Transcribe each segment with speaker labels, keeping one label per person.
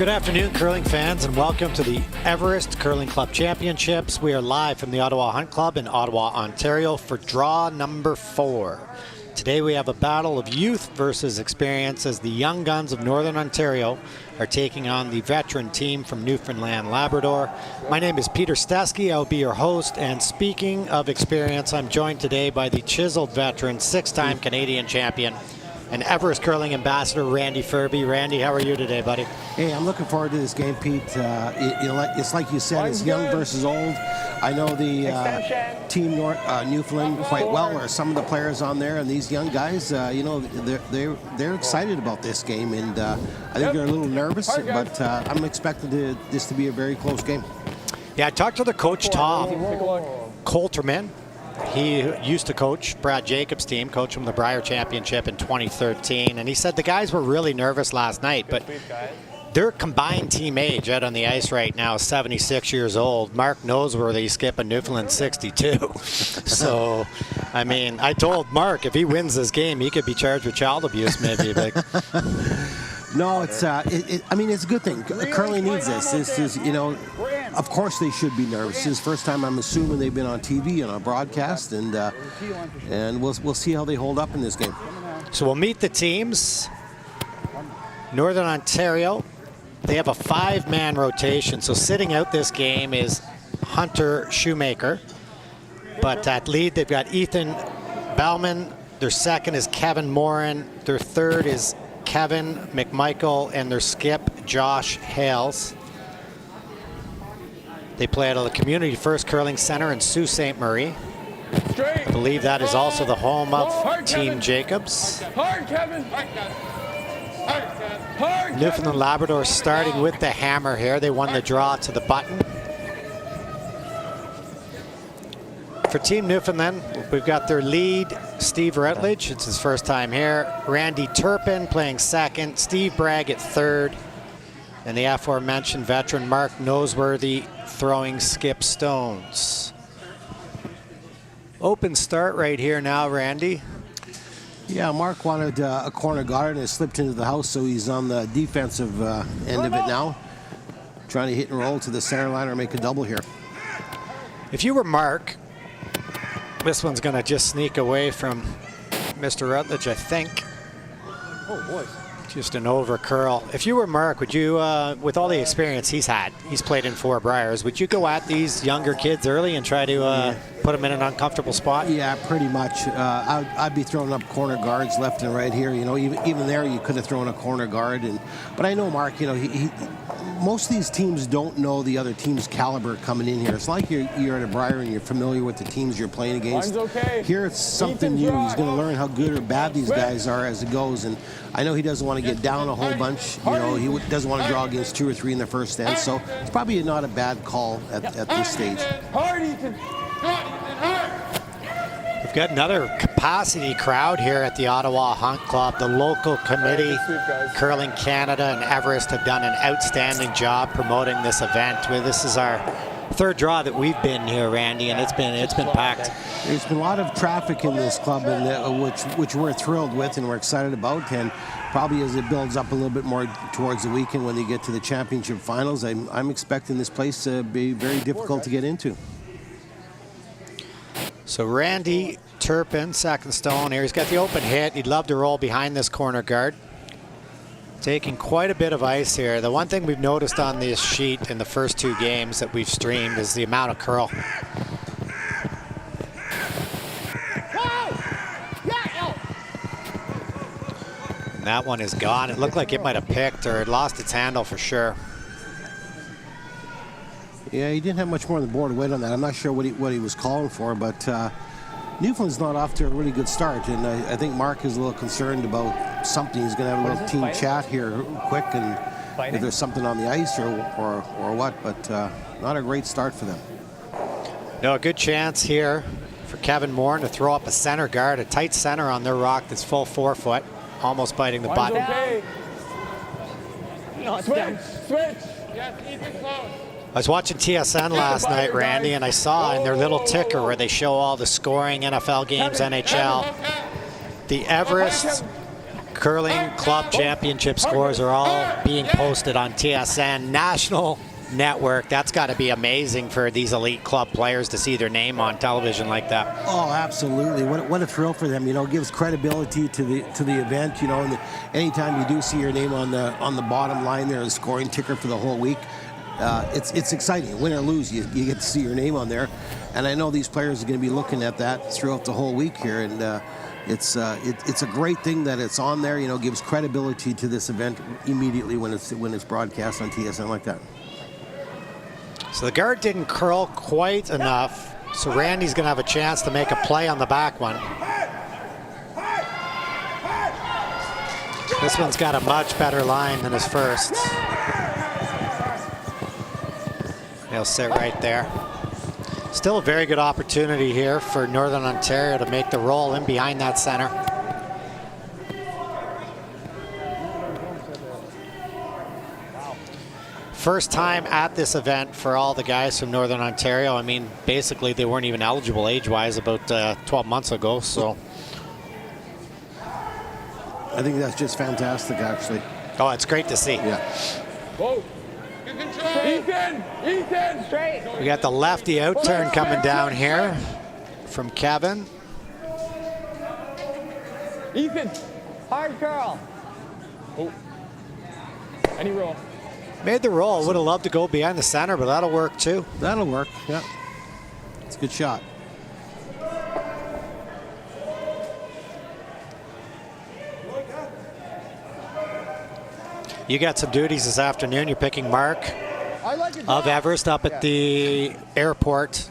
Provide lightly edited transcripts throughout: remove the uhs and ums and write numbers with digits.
Speaker 1: Good afternoon, curling fans, and welcome to the Everest Curling Club Championships. We are live from the Ottawa Hunt Club in Ottawa, Ontario for draw number 4. Today we have a battle of youth versus experience as the young guns of Northern Ontario are taking on the veteran team from Newfoundland, Labrador. My name is Peter Stesky. I'll be your host, and speaking of experience, I'm joined today by the chiseled veteran, 6-time Canadian champion, and Everest Curling Ambassador, Randy Furby. Randy, how are you today, buddy?
Speaker 2: Hey, I'm looking forward to this game, Pete. It's like you said, it's young versus old. I know the team Newfoundland quite well, or some of the players on there, and these young guys, they're excited about this game, and I think they're a little nervous, but I'm expecting this to be a very close game.
Speaker 1: Yeah, I talked to the coach, Tom Coulterman. He used to coach Brad Jacobs' team, coached him the Brier Championship in 2013, and he said the guys were really nervous last night, but their combined team age out on the ice right now is 76 years old. Mark Noseworthy skipping Newfoundland 62. So, I mean, I told Mark if he wins this game, he could be charged with child abuse maybe.
Speaker 2: No, it's I mean, it's a good thing. Curling needs this. This is, of course they should be nervous. This is the first time I'm assuming they've been on TV and on broadcast, and we'll see how they hold up in this game.
Speaker 1: So we'll meet the teams. Northern Ontario, they have a 5-man rotation. So sitting out this game is Hunter Shoemaker. But at lead, they've got Ethan Bauman. Their second is Kevin Morin. Their third is Kevin McMichael, and their skip, Josh Hales. They play out of the Community First Curling Center in Sault Ste. Marie. I believe that is also the home of Team Jacobs. Newfoundland Labrador starting with the hammer here. They won the draw to the button. For Team Newfoundland, we've got their lead, Steve Rutledge. It's his first time here. Randy Turpin playing second. Steve Bragg at third. And the aforementioned veteran Mark Noseworthy throwing skip stones. Open start right here now, Randy.
Speaker 2: Yeah, Mark wanted a corner guard and it slipped into the house, so he's on the defensive end of it now. Trying to hit and roll to the center line or make a double here.
Speaker 1: If you were Mark, this one's going to just sneak away from Mr. Rutledge, I think.
Speaker 2: Oh, boy.
Speaker 1: Just an over curl. If you were Mark, would you, with all the experience he's had, he's played in 4 Briers, would you go at these younger kids early and try to put them in an uncomfortable spot?
Speaker 2: Yeah, pretty much. I'd be throwing up corner guards left and right here. Even there you could have thrown a corner guard. But I know Mark, most of these teams don't know the other team's caliber coming in here. It's like you're at a Brier and you're familiar with the teams you're playing against. Here it's something new. He's going to learn how good or bad these guys are as it goes. And I know he doesn't want to get down a whole bunch. He doesn't want to draw against 2 or 3 in the first end. So it's probably not a bad call at this stage.
Speaker 1: We've got another capacity crowd here at the Ottawa Hunt Club. The local committee, Curling Canada and Everest, have done an outstanding job promoting this event. This is our 3rd draw that we've been here, Randy, and it's been packed.
Speaker 2: There's been a lot of traffic in this club, and which we're thrilled with and we're excited about. And probably as it builds up a little bit more towards the weekend when they get to the championship finals, I'm expecting this place to be very difficult to get into.
Speaker 1: So Randy Turpin, second stone here. He's got the open hit. He'd love to roll behind this corner guard. Taking quite a bit of ice here. The one thing we've noticed on this sheet in the first 2 games that we've streamed is the amount of curl. And that one is gone. It looked like it might have picked or it lost its handle for sure.
Speaker 2: Yeah, he didn't have much more than board weight on that. I'm not sure what he was calling for, but Newfoundland's not off to a really good start, and I think Mark is a little concerned about something. He's going to have a little team chat here quick, and if there's something on the ice or what, but not a great start for them.
Speaker 1: No, a good chance here for Kevin Morin to throw up a center guard, a tight center on their rock that's full 4 foot, almost biting the butt.
Speaker 3: Okay. Switch.
Speaker 4: Yes, Ethan close.
Speaker 1: I was watching TSN last night, Randy, and I saw in their little ticker where they show all the scoring, NFL games, NHL, the Everest Curling Club Championship scores are all being posted on TSN National Network. That's got to be amazing for these elite club players to see their name on television like that.
Speaker 2: Oh, absolutely! What a thrill for them. You know, it gives credibility to the event. You know, and anytime you do see your name on the bottom line there, the scoring ticker for the whole week, it's exciting. Win or lose, you get to see your name on there, and I know these players are going to be looking at that throughout the whole week here, and it's a great thing that it's on there. You know, gives credibility to this event immediately when it's broadcast on TSN like that.
Speaker 1: So the guard didn't curl quite enough, so Randy's going to have a chance to make a play on the back one. This one's got a much better line than his first. He'll sit right there. Still a very good opportunity here for Northern Ontario to make the roll in behind that center. First time at this event for all the guys from Northern Ontario. I mean, basically they weren't even eligible age-wise about 12 months ago, so.
Speaker 2: I think that's just fantastic, actually.
Speaker 1: Oh, it's great to see.
Speaker 2: Yeah.
Speaker 4: Whoa. Ethan, straight.
Speaker 1: We got the lefty out turn coming down here from Kevin.
Speaker 4: Ethan, hard curl. Oh. Any roll.
Speaker 1: Made the roll. Would have loved to go behind the center, but that'll work too.
Speaker 2: That'll work, yeah. It's a good shot.
Speaker 1: You got some duties this afternoon. You're picking Mark of Everest up at the airport.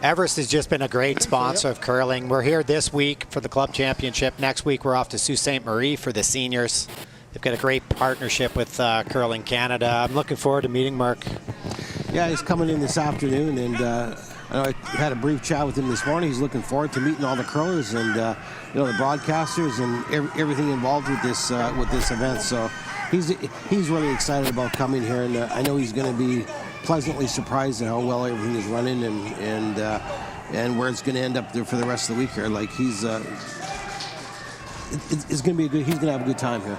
Speaker 1: Everest has just been a great sponsor of curling. We're here this week for the club championship. Next week we're off to Sault Ste. Marie for the seniors. They've got a great partnership with Curling Canada. I'm looking forward to meeting Mark.
Speaker 2: Yeah, he's coming in this afternoon, and I had a brief chat with him this morning. He's looking forward to meeting all the curlers and you know, the broadcasters and everything involved with this event. So he's really excited about coming here, and I know he's going to be pleasantly surprised at how well everything is running and where it's going to end up there for the rest of the week here. Like it's going to be he's going to have a good time here.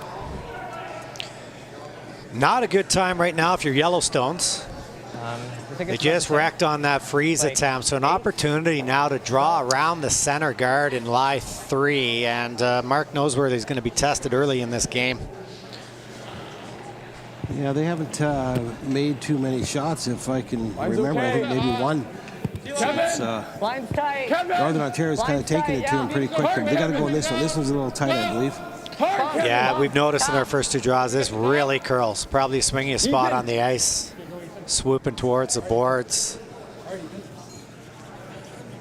Speaker 1: Not a good time right now if you're Yellowstones. They just wrecked on that freeze attempt, so an opportunity now to draw around the center guard in lie 3, and Mark knows where he's going to be tested early in this game.
Speaker 2: Yeah, they haven't made too many shots, if I can remember. Okay. I think maybe one.
Speaker 4: Line's tight.
Speaker 2: Northern Ontario's kind of taking it to them pretty quick. They got to go on this one. This one's a little tight, I believe.
Speaker 1: Yeah, we've noticed in our first 2 draws, this really curls. Probably swinging a spot on the ice, swooping towards the boards.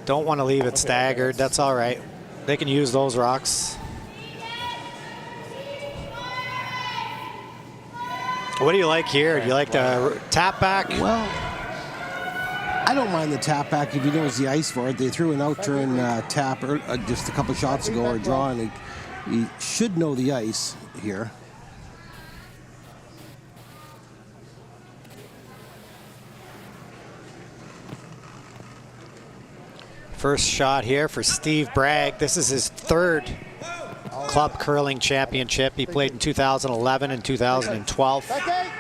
Speaker 1: Don't want to leave it staggered. That's all right. They can use those rocks. What do you like here? Do you like the tap back?
Speaker 2: Well, I don't mind the tap back if he knows the ice for it. They threw an out turn tap just a couple shots ago, or draw, and he should know the ice here.
Speaker 1: First shot here for Steve Bragg. This is his 3rd club curling championship. He played in 2011 and 2012.
Speaker 2: I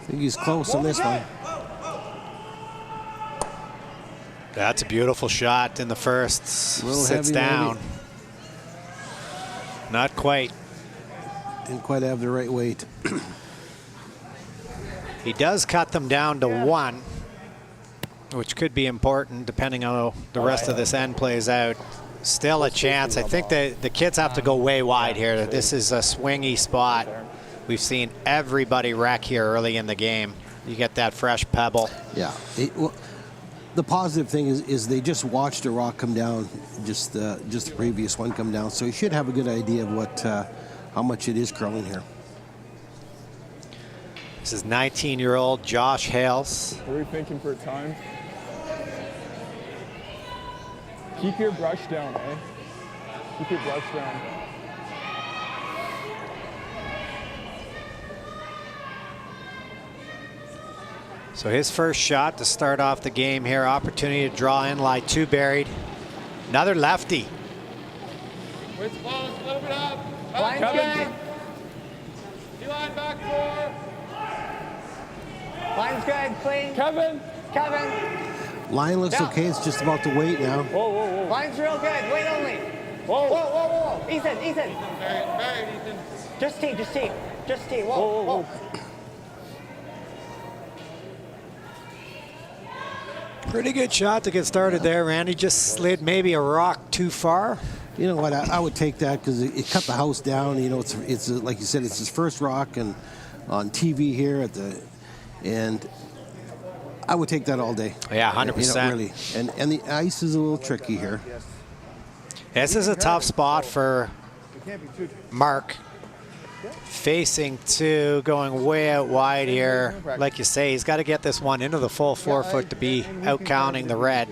Speaker 2: think he's close on this one.
Speaker 1: That's a beautiful shot in the first. Sits down.
Speaker 2: Maybe.
Speaker 1: Not quite.
Speaker 2: Didn't quite have the right weight.
Speaker 1: He does cut them down to 1, which could be important depending on how the rest of this end plays out. Still a chance. I think the kids have to go way wide here. This is a swingy spot. We've seen everybody wreck here early in the game. You get that fresh pebble.
Speaker 2: Yeah. The positive thing is they just watched a rock come down, just the previous one come down. So you should have a good idea of how much it is curling here.
Speaker 1: This is 19-year-old Josh Hales.
Speaker 4: What are we thinking for a time? Keep your brush down, eh? Keep your brush down.
Speaker 1: So his first shot to start off the game here. Opportunity to draw in, lie 2 buried. Another lefty.
Speaker 3: With balls a little bit up.
Speaker 5: Line's good.
Speaker 3: D-line back 4.
Speaker 5: Line's good. Clean.
Speaker 4: Kevin.
Speaker 5: Kevin.
Speaker 2: Line looks
Speaker 5: Down.
Speaker 2: okay. It's just about to wait now.
Speaker 4: Whoa, whoa, whoa.
Speaker 5: Line's real good. Wait only.
Speaker 4: Whoa.
Speaker 5: Whoa, whoa, whoa. Ethan, Ethan.
Speaker 3: Very, Ethan.
Speaker 5: Just tee, just tee. Just tee. Whoa,
Speaker 4: Whoa, whoa,
Speaker 5: whoa.
Speaker 1: Pretty good shot to get started there, Randy. Just slid maybe a rock too far.
Speaker 2: You know what? I would take that because it cut the house down. You know, it's like you said, it's his first rock and on TV here and I would take that all day.
Speaker 1: Yeah, 100%.
Speaker 2: You know, really. And the ice is a little tricky here.
Speaker 1: This is a tough spot for Mark. Facing 2, going way out wide here. Like you say, he's got to get this one into the full 4 foot to be out counting the red.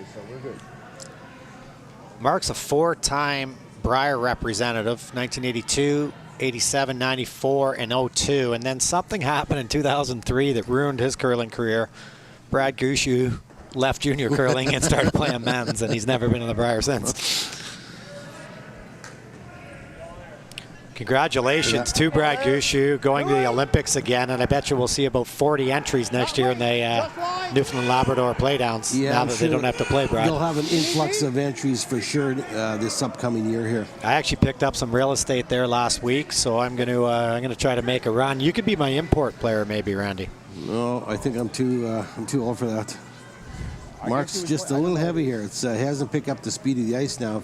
Speaker 1: Mark's a 4-time Brier representative, 1982, 87, 94, and 02. And then something happened in 2003 that ruined his curling career. Brad Gushu left junior curling and started playing men's, and he's never been in the Brier since. Congratulations to Brad Gushu going to the Olympics again, and I bet you we'll see about 40 entries next year in the Newfoundland Labrador playdowns now that they don't have to play, Brad.
Speaker 2: They'll have an influx of entries for sure this upcoming year here.
Speaker 1: I actually picked up some real estate there last week, so I'm going to try to make a run. You could be my import player, maybe, Randy.
Speaker 2: No, I think I'm too old for that. Mark's just a little heavy here. He hasn't picked up the speed of the ice now.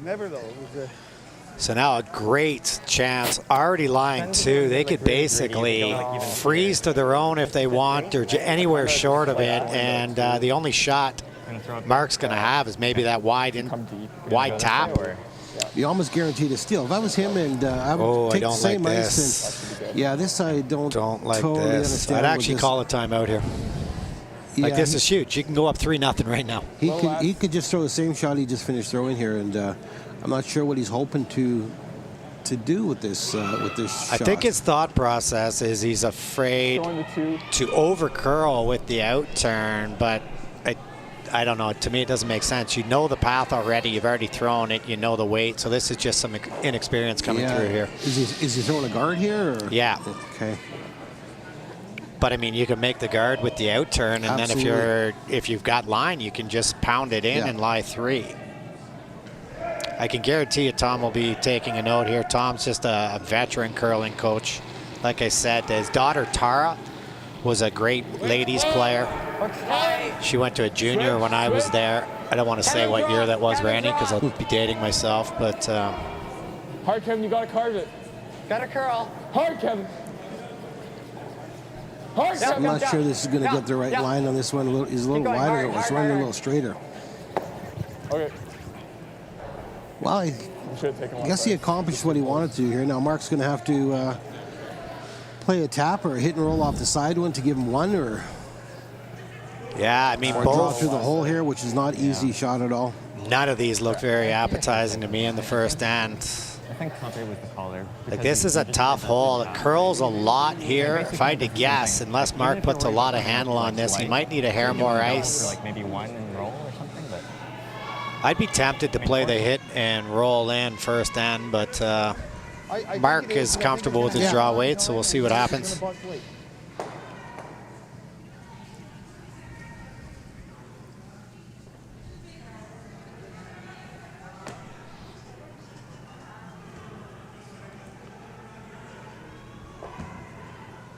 Speaker 6: Never though.
Speaker 1: So now a great chance, already lying 2. They could basically freeze to their own if they want, or anywhere short of it. And the only shot Mark's going to have is maybe that wide tap.
Speaker 2: You almost guaranteed a steal. If I was him, and I would take the same
Speaker 1: like
Speaker 2: ice.
Speaker 1: this.
Speaker 2: And, yeah, this I don't
Speaker 1: like
Speaker 2: totally
Speaker 1: this.
Speaker 2: understand.
Speaker 1: I'd actually call a timeout here. Like, this is huge. You can go up 3-0 right now.
Speaker 2: He could just throw the same shot he just finished throwing here, and I'm not sure what he's hoping to do with this shot.
Speaker 1: I think his thought process is he's afraid to over curl with the out turn, but I don't know. To me, it doesn't make sense. You know the path already. You've already thrown it. You know the weight. So this is just some inexperience coming through here.
Speaker 2: Is he throwing a guard here? Or?
Speaker 1: Yeah.
Speaker 2: Okay.
Speaker 1: But I mean, you can make the guard with the out turn, and
Speaker 2: Absolutely.
Speaker 1: then if you've got line, you can just pound it in and lie 3. I can guarantee you Tom will be taking a note here. Tom's just a veteran curling coach. Like I said, his daughter Tara was a great ladies player. She went to a junior when I was there. I don't want to say what year that was, Randy, because I'll be dating myself. But
Speaker 4: Hard, Kevin, you got to carve it.
Speaker 5: Got to curl.
Speaker 4: Hard, Kevin. Hard, Kevin.
Speaker 2: I'm not sure this is going to get the right line on this one. He's a little wider. It's running a little straighter.
Speaker 4: Okay.
Speaker 2: Well, I guess he accomplished what he wanted to here. Now Mark's going to have to play a tap or a hit and roll off the side one to give him one, or
Speaker 1: yeah, I mean,
Speaker 2: or
Speaker 1: both.
Speaker 2: draw through the hole here, which is not easy shot at all.
Speaker 1: None of these look very appetizing to me in the first end.
Speaker 7: I think Conte was the call there.
Speaker 1: Like, this is a tough hole. It curls a lot here. If I had to guess, unless Mark puts a lot of handle on this, he might need a hair more ice.
Speaker 7: Like maybe one and roll or something, but
Speaker 1: I'd be tempted to play the hit and roll in first end, but Mark is comfortable with his draw weight, so we'll see what happens.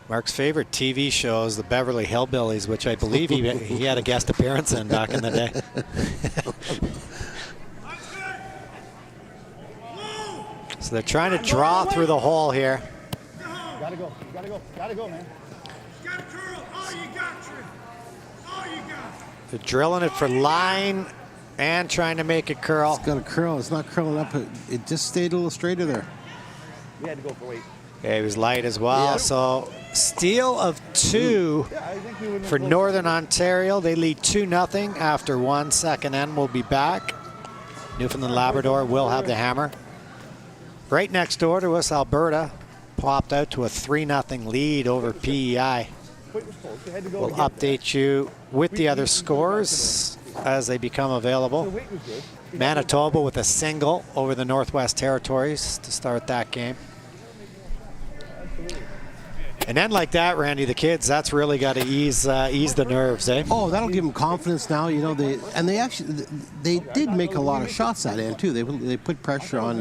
Speaker 1: Mark's favorite TV show is the Beverly Hillbillies, which I believe he had a guest appearance in back in the day. So they're trying to draw through the hole here.
Speaker 6: Gotta go, gotta go, gotta go, man. Gotta curl. Oh, you got you. Oh, you got.
Speaker 1: They're drilling it for line and trying to make it curl.
Speaker 2: It's got a curl. It's not curling up. It just stayed a little straighter there.
Speaker 6: We had to go for weight.
Speaker 1: Yeah, he was light as well.
Speaker 2: Yeah.
Speaker 1: So steal of 2 for Northern Ontario. They lead 2-0 after 1 second end. We'll be back. Newfoundland Labrador will have the hammer. Right next door to us, Alberta popped out to a 3-0 lead over PEI. We'll update you with the other scores as they become available. Manitoba with a single over the Northwest Territories to start that game. And then like that, Randy, the kids, that's really got to ease the nerves, eh?
Speaker 2: Oh, that'll give them confidence now. You know, they did make a lot of shots that end too. They put pressure on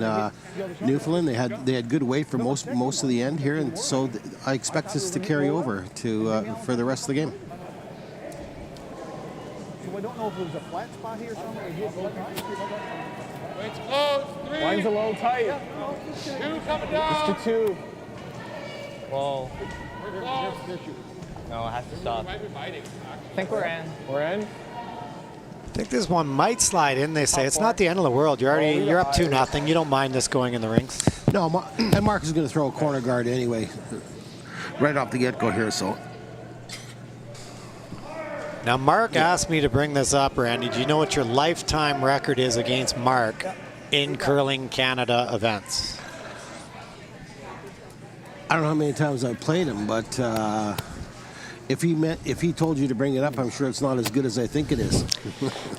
Speaker 2: Newfoundland. They had good weight for most of the end here, and so I expect this to carry over to for the rest of the game.
Speaker 6: So I don't know if it was a flat spot here somewhere.
Speaker 3: Weights close. 3.
Speaker 4: Line's a little tight.
Speaker 3: 2 coming down.
Speaker 4: Just to 2.
Speaker 7: Well,
Speaker 3: We're close.
Speaker 7: no, it has to stop.
Speaker 3: Might be biting.
Speaker 7: I think we're in.
Speaker 4: We're in.
Speaker 1: I think this one might slide in. They say it's not the end of the world. You're up 2-0. You don't mind this going in the rings.
Speaker 2: No, and Mark is going to throw a corner guard anyway, right off the get-go here. So.
Speaker 1: Now, Mark asked me to bring this up, Randy. Do you know what your lifetime record is against Mark in Curling Canada events?
Speaker 2: I don't know how many times I've played him, but if he told you to bring it up, I'm sure it's not as good as I think it is.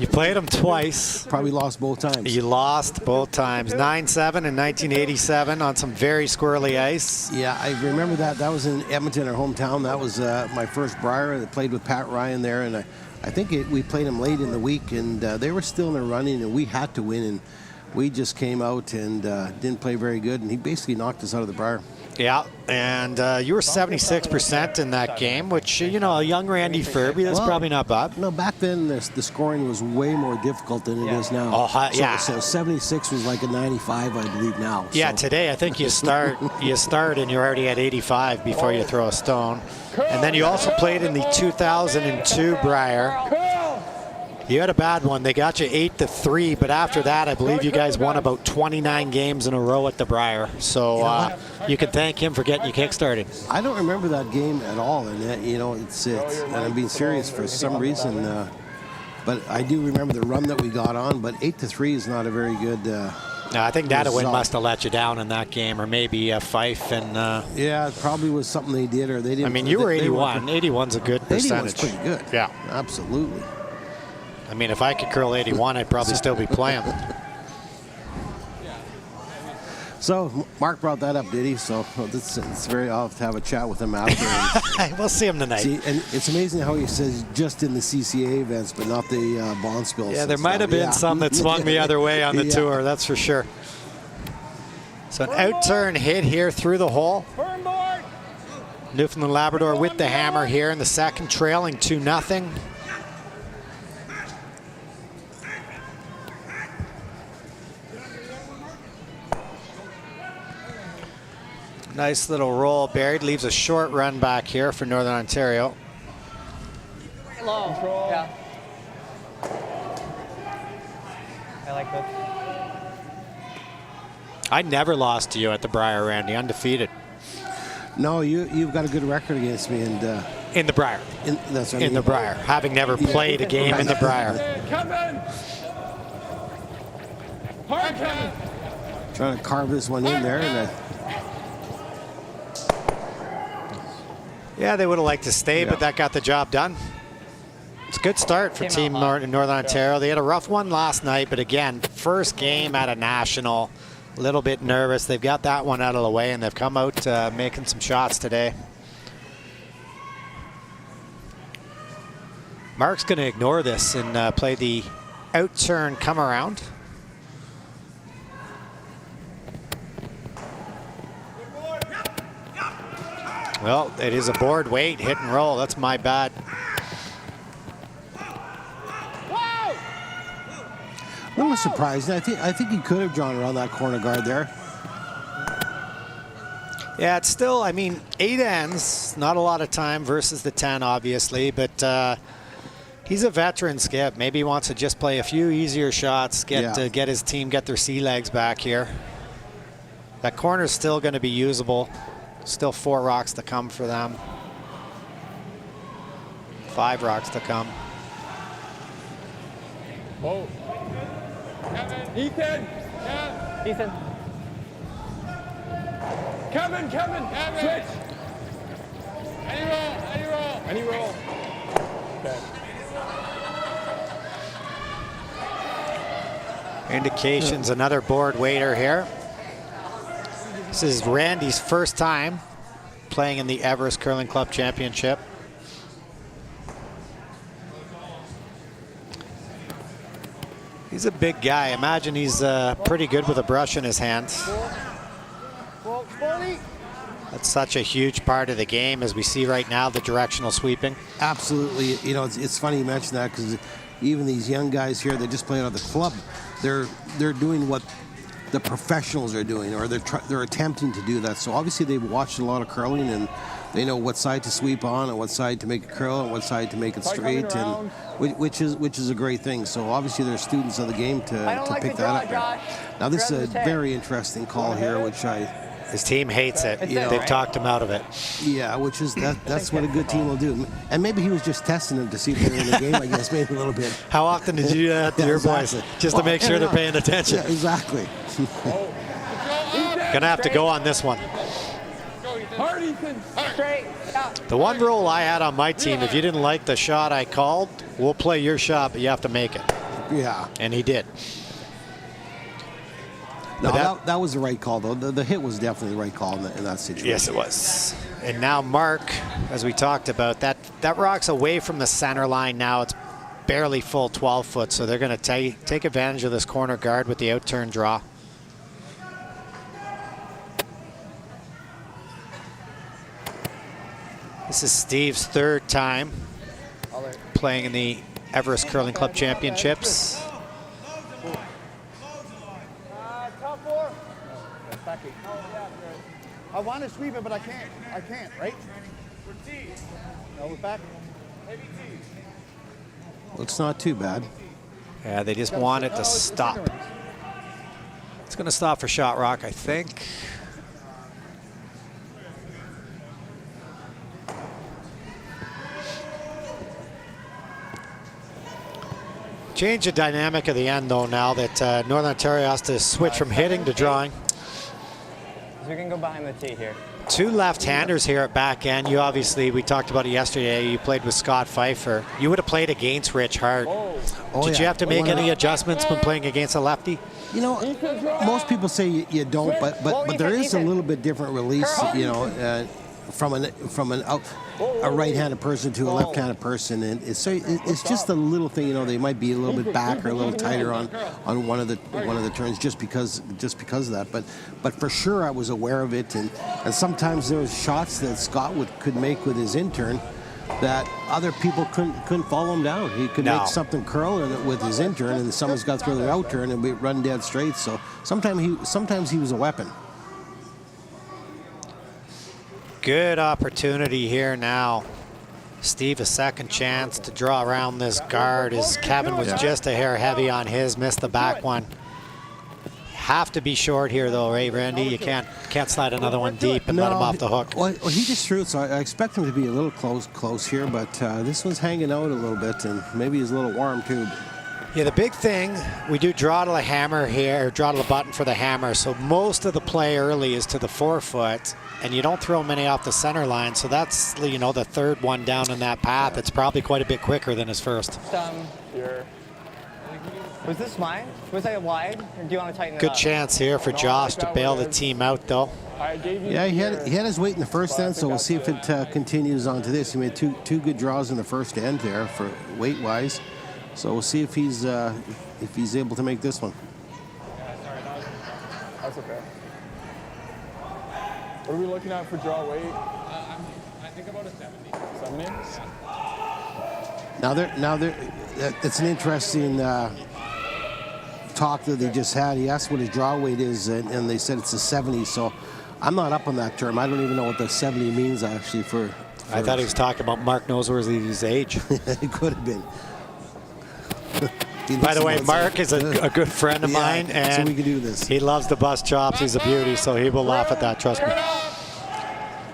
Speaker 1: You played him twice.
Speaker 2: Probably lost both times.
Speaker 1: You lost both times. 9-7 in 1987 on some very squirrely ice.
Speaker 2: Yeah, I remember that. That was in Edmonton, our hometown. That was my first Brier. I played with Pat Ryan there, and I think we played him late in the week, and they were still in the running, and we had to win, and we just came out and didn't play very good, and he basically knocked us out of the Brier.
Speaker 1: Yeah, and you were 76% in that game, which, you know, a young Randy Furby, that's probably not bad.
Speaker 2: No, back then the scoring was way more difficult than it is now.
Speaker 1: Oh, yeah.
Speaker 2: So 76 was like a 95, I believe, now.
Speaker 1: Yeah,
Speaker 2: so.
Speaker 1: today I think you start and you're already at 85 before you throw a stone. And then you also played in the 2002 Brier. You had a bad one. They got you 8-3, but after that, I believe you guys won about 29 games in a row at the Brier. So you can thank him for getting you kick-started.
Speaker 2: I don't remember that game at all, and you know, it's and I'm being serious for some reason. But I do remember the run that we got on. But 8-3 is not a very good.
Speaker 1: No, I think Dadawin must have let you down in that game, or maybe Fife and.
Speaker 2: Yeah, it probably was something they did, or they didn't.
Speaker 1: I mean, you were 81. 81's a good percentage.
Speaker 2: 81's pretty good.
Speaker 1: Yeah,
Speaker 2: absolutely.
Speaker 1: I mean, if I could curl 81, I'd probably still be playing.
Speaker 2: So Mark brought that up, did he? So it's very odd to have a chat with him after.
Speaker 1: We'll see him tonight.
Speaker 2: See, and it's amazing how he says just in the CCA events, but not the bond spills.
Speaker 1: Yeah, there might have been some that swung the other way on the tour, that's for sure. So an out-turn hit here through the hole. Newfoundland Labrador with the hammer here in the second, trailing 2-0. Nice little roll buried, leaves a short run back here for Northern Ontario.
Speaker 5: Low. Yeah.
Speaker 7: I like this.
Speaker 1: I never lost to you at the Brier, Randy, undefeated.
Speaker 2: No, you've got a good record against me, and
Speaker 1: in the Brier.
Speaker 2: That's what I mean.
Speaker 1: In the Brier, having never played a game in the Brier.
Speaker 3: Kevin! Hard, Kevin!
Speaker 2: Trying to carve this one in there, and
Speaker 1: yeah, they would have liked to stay, but that got the job done. It's a good start for Team Northern Ontario. They had a rough one last night, but again, first game at a national, a little bit nervous. They've got that one out of the way, and they've come out making some shots today. Mark's going to ignore this and play the out-turn come around. Well, it is a board weight, hit and roll. That's my bad.
Speaker 2: a little surprised. I think he could have drawn around that corner guard there.
Speaker 1: Yeah, it's still, I mean, 8 ends, not a lot of time versus the 10, obviously, but he's a veteran, Skip. Maybe he wants to just play a few easier shots, get his team, get their sea legs back here. That corner's still going to be usable. Still 4 rocks to come for them. 5 rocks to come.
Speaker 3: Oh. Kevin. Ethan. Yeah.
Speaker 5: Ethan.
Speaker 3: Kevin. Switch. Any roll.
Speaker 4: Any roll. Okay.
Speaker 1: Indications another board waiter here. This is Randy's first time playing in the Everest Curling Club Championship. He's a big guy. Imagine he's pretty good with a brush in his hands. That's such a huge part of the game, as we see right now, the directional sweeping.
Speaker 2: Absolutely. You know, it's funny you mention that, because even these young guys here, they just play out of the club. They're doing what the professionals are doing, or they're attempting to do that. So obviously they've watched a lot of curling, and they know what side to sweep on, and what side to make it curl, and what side to make it straight, and which is a great thing. So obviously they're students of the game to pick that up. Now this is a very interesting call here, which
Speaker 1: his team hates it.
Speaker 2: You know,
Speaker 1: they've talked him out of it.
Speaker 2: Yeah, which is that's what a good team will do. And maybe he was just testing them to see if they're in the game, I guess, maybe a little bit.
Speaker 1: How often did you do that to your boys? Just to make sure they're paying attention.
Speaker 2: Yeah, exactly.
Speaker 1: Gonna have to go on this one.
Speaker 3: Hard, Ethan.
Speaker 5: Straight. Yeah.
Speaker 1: The one rule I had on my team, if you didn't like the shot I called, we'll play your shot, but you have to make it.
Speaker 2: Yeah.
Speaker 1: And he did.
Speaker 2: No, that was the right call, though. The hit was definitely the right call in that situation.
Speaker 1: Yes, it was. And now Mark, as we talked about, that rock's away from the center line now. It's barely full 12 foot, so they're going to take advantage of this corner guard with the out-turn draw. This is Steve's third time playing in the Everest Curling Club Championships.
Speaker 6: I want to sweep it, but I can't. I can't, right? No, we're back.
Speaker 2: Looks not too bad.
Speaker 1: Yeah, they just want it to stop. It's going to stop for shot rock, I think. Change the dynamic of the end, though, now that Northern Ontario has to switch from hitting to drawing.
Speaker 7: So we can go behind the tee here.
Speaker 1: Two left-handers here at back end. You obviously, we talked about it yesterday, you played with Scott Pfeiffer. You would have played against Rich Hart. Did you have to make any adjustments when playing against a lefty?
Speaker 2: You know, most people say you don't, but there is a little bit different release, you know, from a right-handed person to a left-handed person, and it's just a little thing. You know, they might be a little bit back or a little tighter on one of the turns just because of that. But for sure, I was aware of it, and sometimes there was shots that Scott could make with his in-turn that other people couldn't follow him down. He could make something curl with his in-turn, and someone's got through their out-turn and we run dead straight. So sometimes he was a weapon.
Speaker 1: Good opportunity here now. Steve, a second chance to draw around this guard. His Kevin was just a hair heavy on his, missed the back one. Have to be short here, though, right, Randy? You can't slide another one deep and let him off the hook.
Speaker 2: Well, he just threw it, so I expect him to be a little close here, but this one's hanging out a little bit, and maybe he's a little warm, too.
Speaker 1: Yeah, the big thing, we do draw to the hammer here, or draw to the button for the hammer, so most of the play early is to the 4 foot, and you don't throw many off the center line, so that's, you know, the third one down in that path. It's probably quite a bit quicker than his first.
Speaker 7: Was this mine? Was I wide? Or do you want to tighten it
Speaker 1: Good
Speaker 7: up?
Speaker 1: chance here for Josh to bail the team out, though.
Speaker 2: Yeah, he had his weight in the first end, so we'll see if it continues on to this. He made two good draws in the first end there for weight-wise. So we'll see if he's able to make this one.
Speaker 4: That's okay. What are we looking at for draw weight?
Speaker 3: I think about a 70.
Speaker 4: 70?
Speaker 2: Now it's an interesting talk that they just had. He asked what his draw weight is, and they said it's a 70. So I'm not up on that term. I don't even know what the 70 means actually for
Speaker 1: I thought he was talking about Mark Noseworthy's age.
Speaker 2: It could have been.
Speaker 1: By the way, Mark is a good friend of mine, and
Speaker 2: so we can do this.
Speaker 1: He loves the bus chops. He's a beauty, so he will laugh at that, trust me.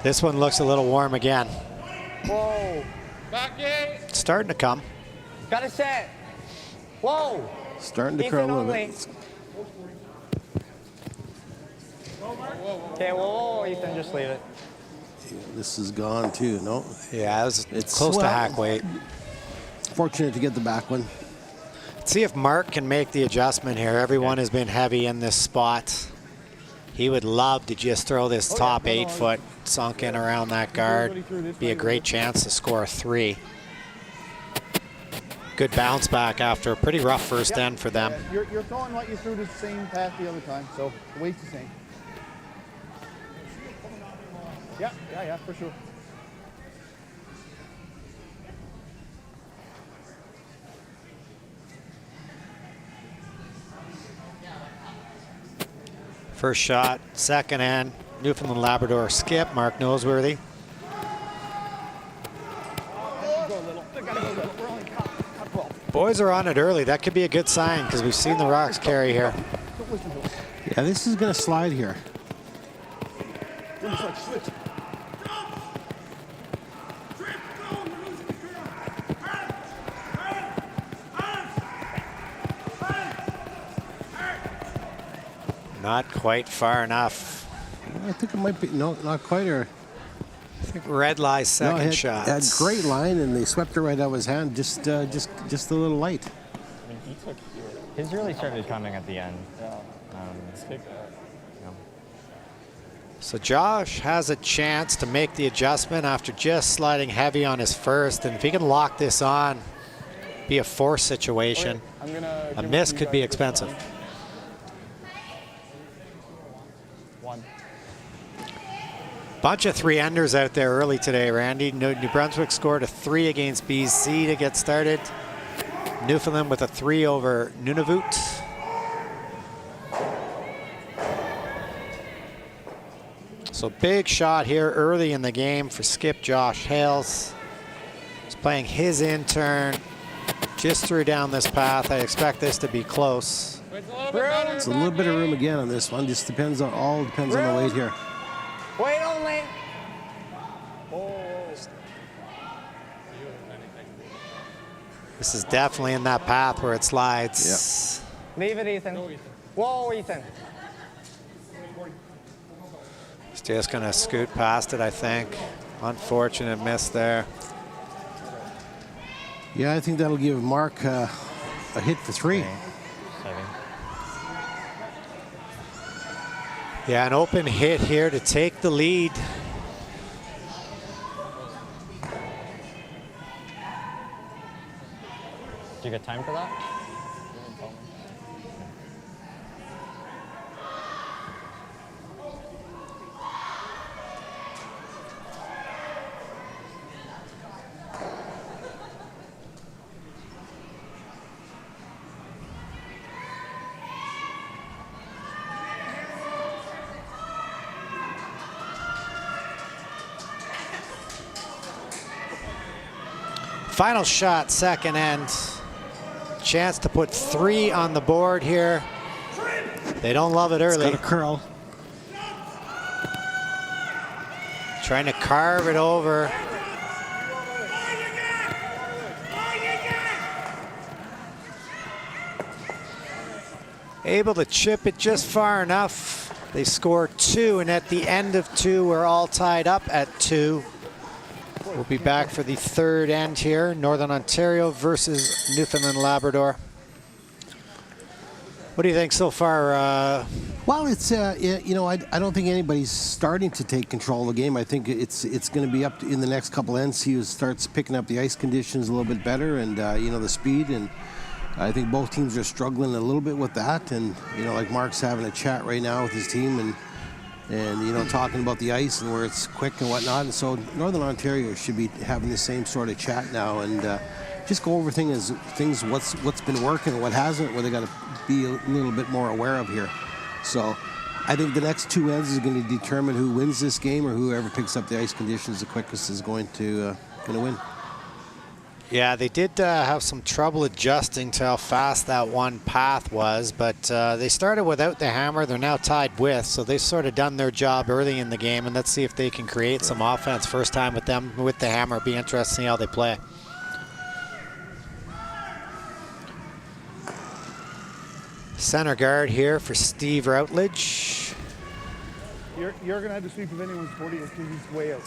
Speaker 1: This one looks a little warm again.
Speaker 5: Whoa.
Speaker 3: Back in.
Speaker 1: It's starting to come.
Speaker 5: Got to set. Whoa.
Speaker 2: Starting to
Speaker 5: Ethan
Speaker 2: curl a little
Speaker 5: only.
Speaker 2: bit.
Speaker 5: Okay, whoa, Ethan, just leave it.
Speaker 2: This is gone too, no?
Speaker 1: Yeah, it's close to hack weight.
Speaker 2: Fortunate to get the back one.
Speaker 1: See if Mark can make the adjustment here. Everyone has been heavy in this spot. He would love to just throw this top 8 foot sunk in around that guard. Be a great chance to score a 3. Good bounce back after a pretty rough first end for them.
Speaker 6: You're throwing what you threw the same path the other time, so the weight's the same. Yeah, for sure.
Speaker 1: First shot, second end, Newfoundland Labrador skip, Mark Noseworthy. Boys are on it early. That could be a good sign because we've seen the rocks carry here.
Speaker 2: Yeah, this is going to slide here.
Speaker 1: Not quite far enough.
Speaker 2: I think it might be, no, not quite. Or
Speaker 1: I think Red lies second shot.
Speaker 2: Had great line, and they swept it right out of his hand. Just a little light.
Speaker 7: I mean, he took his really started coming at the end.
Speaker 1: So Josh has a chance to make the adjustment after just sliding heavy on his first, and if he can lock this on, be a force situation. A miss could be expensive. Bunch of 3-enders out there early today, Randy. New Brunswick scored a 3 against BC to get started. Newfoundland with a 3 over Nunavut. So big shot here early in the game for skip Josh Hales. He's playing his in-turn. Just threw down this path. I expect this to be close.
Speaker 2: It's a little bit of room again on this one. Just depends on on the weight here.
Speaker 7: Wait only.
Speaker 1: This is definitely in that path where it slides.
Speaker 7: Yep. Leave it, Ethan. Whoa, Ethan.
Speaker 1: He's just going to scoot past it, I think. Unfortunate miss there.
Speaker 2: Yeah, I think that'll give Mark a hit for 3.
Speaker 1: Yeah, an open hit here to take the lead.
Speaker 7: Do you get time for that?
Speaker 1: Final shot, second end. Chance to put 3 on the board here. They don't love it early.
Speaker 2: It's got a curl.
Speaker 1: Trying to carve it over. Able to chip it just far enough. They score 2, and at the end of 2, we're all tied up at 2. We'll be back for the third end here. Northern Ontario versus Newfoundland Labrador. What do you think so far?
Speaker 2: Well, it's you know, I don't think anybody's starting to take control of the game. I think it's going to be up in the next couple ends. He starts picking up the ice conditions a little bit better, and you know, the speed. And I think both teams are struggling a little bit with that. And you know, like Mark's having a chat right now with his team, and you know, talking about the ice and where it's quick and whatnot. And so Northern Ontario should be having the same sort of chat now, and just go over things what's been working and what hasn't, what they got to be a little bit more aware of here. So I think the next 2 ends is going to determine who wins this game, or whoever picks up the ice conditions the quickest is going to win.
Speaker 1: Yeah, they did have some trouble adjusting to how fast that one path was, but they started without the hammer. They're now tied with, so they've sort of done their job early in the game, and let's see if they can create some offense. First time with them with the hammer. It'll be interesting to see how they play. Center guard here for Steve Routledge.
Speaker 6: You're going to have to sweep if anyone's 40 because he's way out.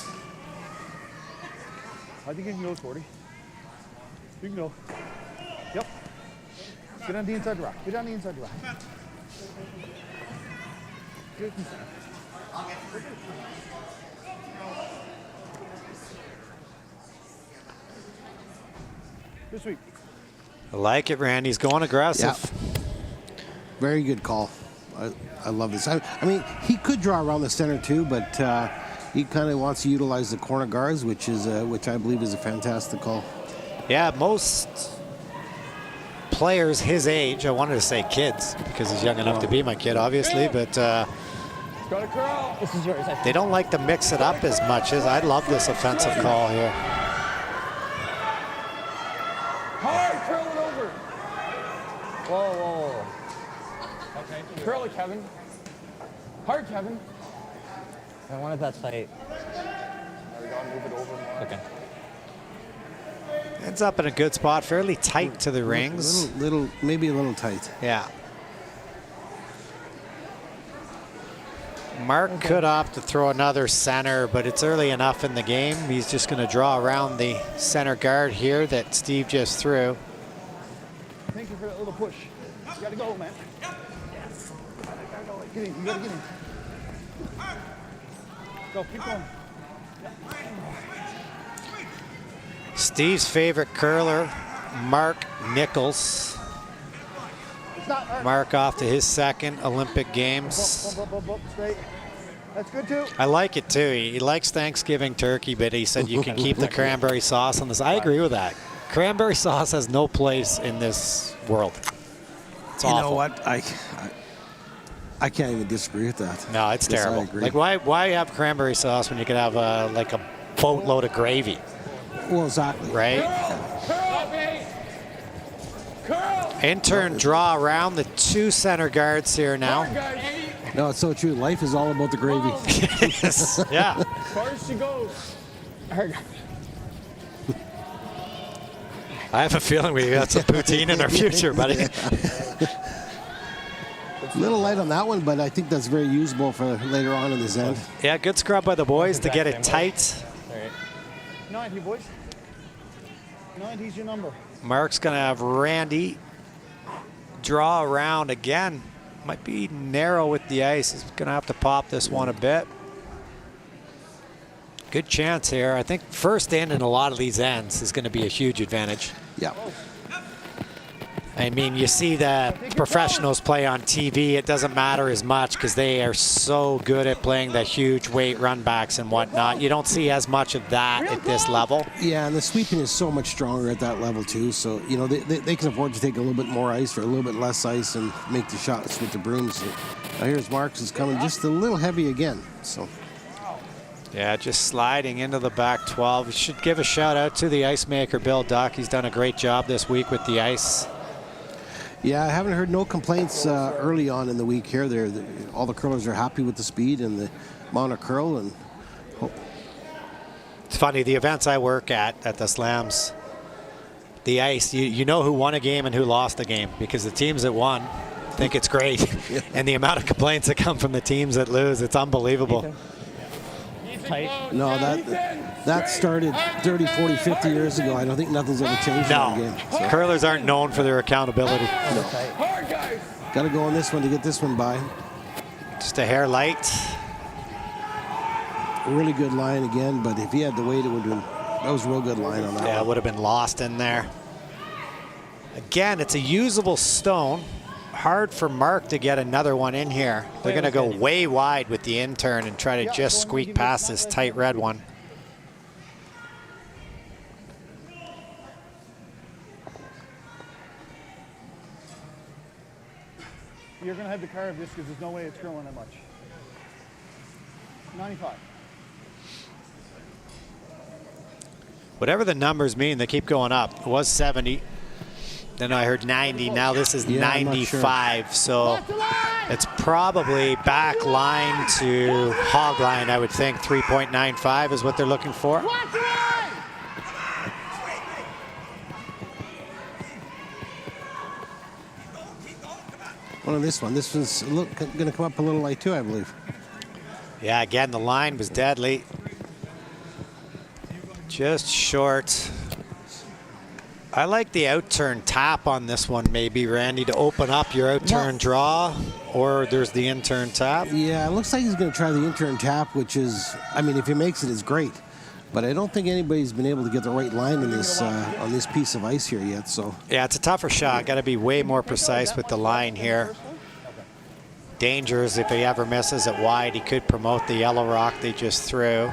Speaker 6: I think you can go 40. You can go. Yep. Get on the inside rock. Get on the inside rock. Get it inside. Good sweep.
Speaker 1: I like it, Randy. He's going aggressive.
Speaker 2: Yeah. Very good call. I love this. I mean, he could draw around the center too, but he kind of wants to utilize the corner guards, which I believe is a fantastic call.
Speaker 1: Yeah, most players his age, I wanted to say kids because he's young enough to be my kid, obviously, but
Speaker 4: Got a curl.
Speaker 5: This is yours.
Speaker 1: they don't like to mix it up as much as I love this offensive call here.
Speaker 4: Hard, curl it over. Whoa, whoa, whoa. Okay. Curl it, Kevin. Hard, Kevin.
Speaker 5: I wanted that tight.
Speaker 4: We gotta move it over more.
Speaker 5: Okay.
Speaker 1: Ends up in a good spot, fairly tight to the rings.
Speaker 2: Maybe a little tight.
Speaker 1: Yeah. Mark could opt to throw another center, but it's early enough in the game. He's just going to draw around the center guard here that Steve just threw.
Speaker 6: Thank you for that little push. You gotta go, man. Get in. You gotta get in. Go. Keep going.
Speaker 1: Steve's favorite curler, Mark Nichols.
Speaker 6: It's not.
Speaker 1: Mark off to his second Olympic Games.
Speaker 6: Bump, straight. That's good too.
Speaker 1: I like it too. He likes Thanksgiving turkey, but he said you can keep the cranberry sauce on this. I agree with that. Cranberry sauce has no place in this world. It's awful.
Speaker 2: You know what? I can't even disagree with that.
Speaker 1: No, it's
Speaker 2: Yes, I
Speaker 1: terrible.
Speaker 2: agree.
Speaker 1: Like why have cranberry sauce when you could have like a boatload of gravy,
Speaker 2: Well, exactly.
Speaker 1: right?
Speaker 4: Curl.
Speaker 1: Intern draw around the two center guards here now.
Speaker 2: No, it's so true. Life is all about the gravy.
Speaker 1: Yeah.
Speaker 4: As far as she goes.
Speaker 1: I have a feeling we got some poutine in our future, buddy.
Speaker 2: A little light on that one, but I think that's very usable for later on in this end.
Speaker 1: Yeah, good scrub by the boys to get it tight.
Speaker 5: All right.
Speaker 6: 90, boys. 90's your number.
Speaker 1: Mark's going to have Randy draw around again. Might be narrow with the ice. He's going to have to pop this one a bit. Good chance here. I think first in a lot of these ends is going to be a huge advantage.
Speaker 2: Yeah.
Speaker 1: I mean, you see the professionals play on TV. It doesn't matter as much because they are so good at playing the huge weight run backs and whatnot. You don't see as much of that at this level.
Speaker 2: Yeah, and the sweeping is so much stronger at that level too. So, you know, they can afford to take a little bit more ice or a little bit less ice and make the shots with the brooms. Now here's Marks is coming just a little heavy again. So.
Speaker 1: Yeah, just sliding into the back 12. We should give a shout out to the ice maker, Bill Duck. He's done a great job this week with the ice.
Speaker 2: Yeah, I haven't heard no complaints early on in the week here. All the curlers are happy with the speed and the amount of curl. And
Speaker 1: it's funny, the events I work at the Slams, the ice, you know who won a game and who lost a game because the teams that won think it's great.
Speaker 2: Yeah.
Speaker 1: And the amount of complaints that come from the teams that lose, it's unbelievable.
Speaker 5: Tight.
Speaker 2: no, that started 30, 40, 50 years ago. I don't think nothing's ever changed in the game.
Speaker 1: No, curlers aren't known for their accountability.
Speaker 4: Hard, guys.
Speaker 2: Got to go on this one to get this one by.
Speaker 1: Just a hair light.
Speaker 2: Really good line again, but if he had the weight, it would have been. That was a real good line on that
Speaker 1: Yeah, it
Speaker 2: one.
Speaker 1: would have been lost in there. Again, it's a usable stone. Hard for Mark to get another one in here. They're going to go way wide with the intern and try to just squeak past this tight red one.
Speaker 6: You're going to have to carve this because there's no way it's curling that much. 95.
Speaker 1: Whatever the numbers mean, they keep going up. It was 70. Then I heard 90. Now this is
Speaker 2: Yeah, I'm not
Speaker 1: 95. So it's probably back line to hog line, I would think. 3.95 is what they're looking for.
Speaker 2: One on this one. This one's going to come up a little light too, I believe.
Speaker 1: Yeah, again, the line was deadly. Just short. I like the out-turn tap on this one, maybe, Randy, to open up your out-turn draw, or there's the in-turn tap.
Speaker 2: Yeah, it looks like he's going to try the in-turn tap, which is, I mean, if he makes it, it's great. But I don't think anybody's been able to get the right line on this piece of ice here yet. So
Speaker 1: yeah, it's a tougher shot. Got to be way more precise with the line here. Danger is if he ever misses it wide, he could promote the yellow rock they just threw.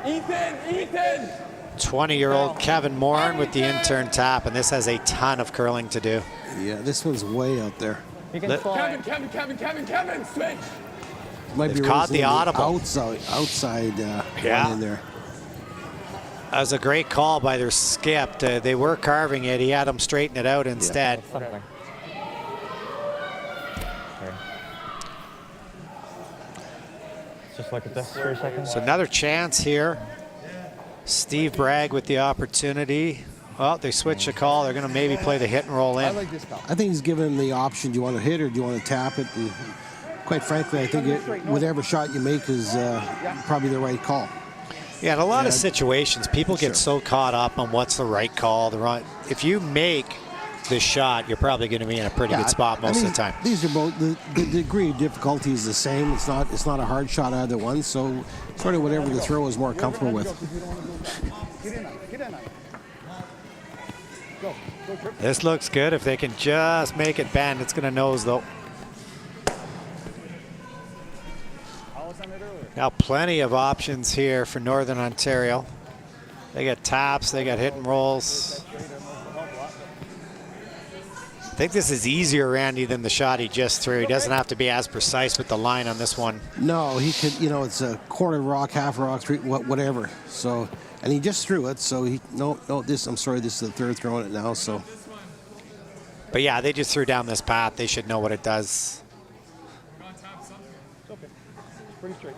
Speaker 4: Ethan!
Speaker 1: 20-year-old Kevin Morin with the in-turn tap, and this has a ton of curling to do.
Speaker 2: yeah, this one's way out there.
Speaker 5: You can fly.
Speaker 4: Kevin, switch!
Speaker 2: Might
Speaker 1: They've
Speaker 2: be
Speaker 1: caught the audible.
Speaker 2: outside
Speaker 1: Yeah.
Speaker 2: one in there.
Speaker 1: That was a great call by their skip. They were carving it. He had them straighten it out instead.
Speaker 7: Something. Sorry. Let's just look at this for a second.
Speaker 1: So another chance here. Steve Bragg with the opportunity. Well, they switched the call. They're going to maybe play the hit and roll in.
Speaker 2: I think he's given him the option. Do you want to hit or do you want to tap it? And quite frankly, I think whatever shot you make is probably the right call.
Speaker 1: Yeah, in a lot of situations, people get so caught up on what's the right call. If you make the shot, you're probably going to be in a pretty good spot most of the time.
Speaker 2: These are both, the degree of difficulty is the same. It's not a hard shot either one. So sort of whatever the throw is more comfortable with.
Speaker 1: This looks good. If they can just make it bend, it's going to nose though. Now plenty of options here for Northern Ontario. They got taps, they got hit and rolls. I think this is easier, Randy, than the shot he just threw. He doesn't have to be as precise with the line on this one.
Speaker 2: No, he could, it's a quarter rock, half rock, whatever. So, and he just threw it. So I'm sorry, this is the third throwing it now. So.
Speaker 1: But yeah, they just threw down this path. They should know what it does.
Speaker 6: Pretty straight.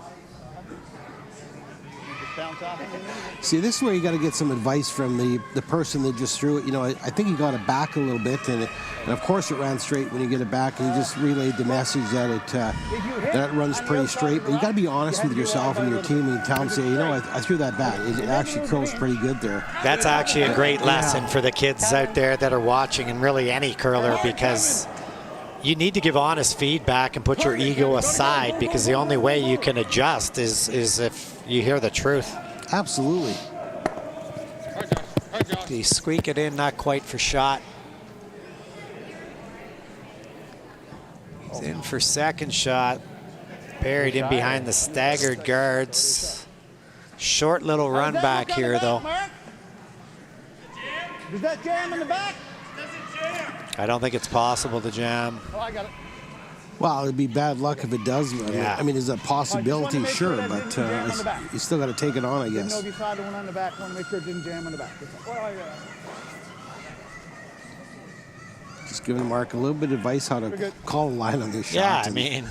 Speaker 2: See, this is where you got to get some advice from the person that just threw it. I think he got it back a little bit, and of course it ran straight when you get it back, and he just relayed the message that it runs pretty straight. But you got to be honest with yourself and your team and tell them, say, I threw that back. It actually curls pretty good there.
Speaker 1: That's actually a great lesson for the kids out there that are watching, and really any curler, because you need to give honest feedback and put your ego aside, because the only way you can adjust is if you hear the truth.
Speaker 2: Absolutely.
Speaker 1: You squeak it in, not quite for shot. He's in for second shot. Buried in behind the staggered guards. Short little run back here, though.
Speaker 6: Does that jam in the back?
Speaker 1: I don't think it's possible to jam.
Speaker 6: Oh, I got it.
Speaker 2: Well, it'd be bad luck if it does. I mean, there's a possibility, sure, but you still got to take it on, I guess.
Speaker 6: Didn't know if you saw the one on the back. Want to make sure it didn't jam on the back.
Speaker 2: Just giving Mark a little bit of advice how to call a line on this shot.
Speaker 1: Yeah, I mean.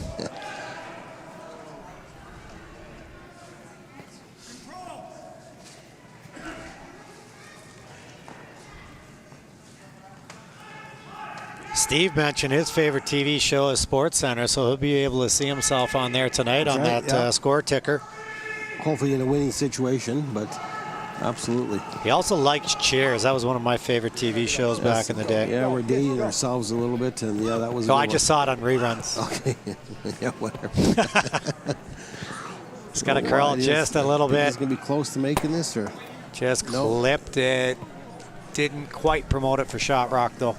Speaker 1: Steve mentioned his favorite TV show is SportsCenter, so he'll be able to see himself on there tonight on that score ticker.
Speaker 2: Hopefully in a winning situation, but absolutely.
Speaker 1: He also liked Cheers. That was one of my favorite TV shows back in the day.
Speaker 2: Yeah, we're dating ourselves a little bit, and yeah, that was.
Speaker 1: Oh, I just saw it on reruns.
Speaker 2: Okay, yeah, whatever.
Speaker 1: It's got to curl just a little bit.
Speaker 2: He's gonna be close to making this, or
Speaker 1: just clipped it. Didn't quite promote it for shot rock though.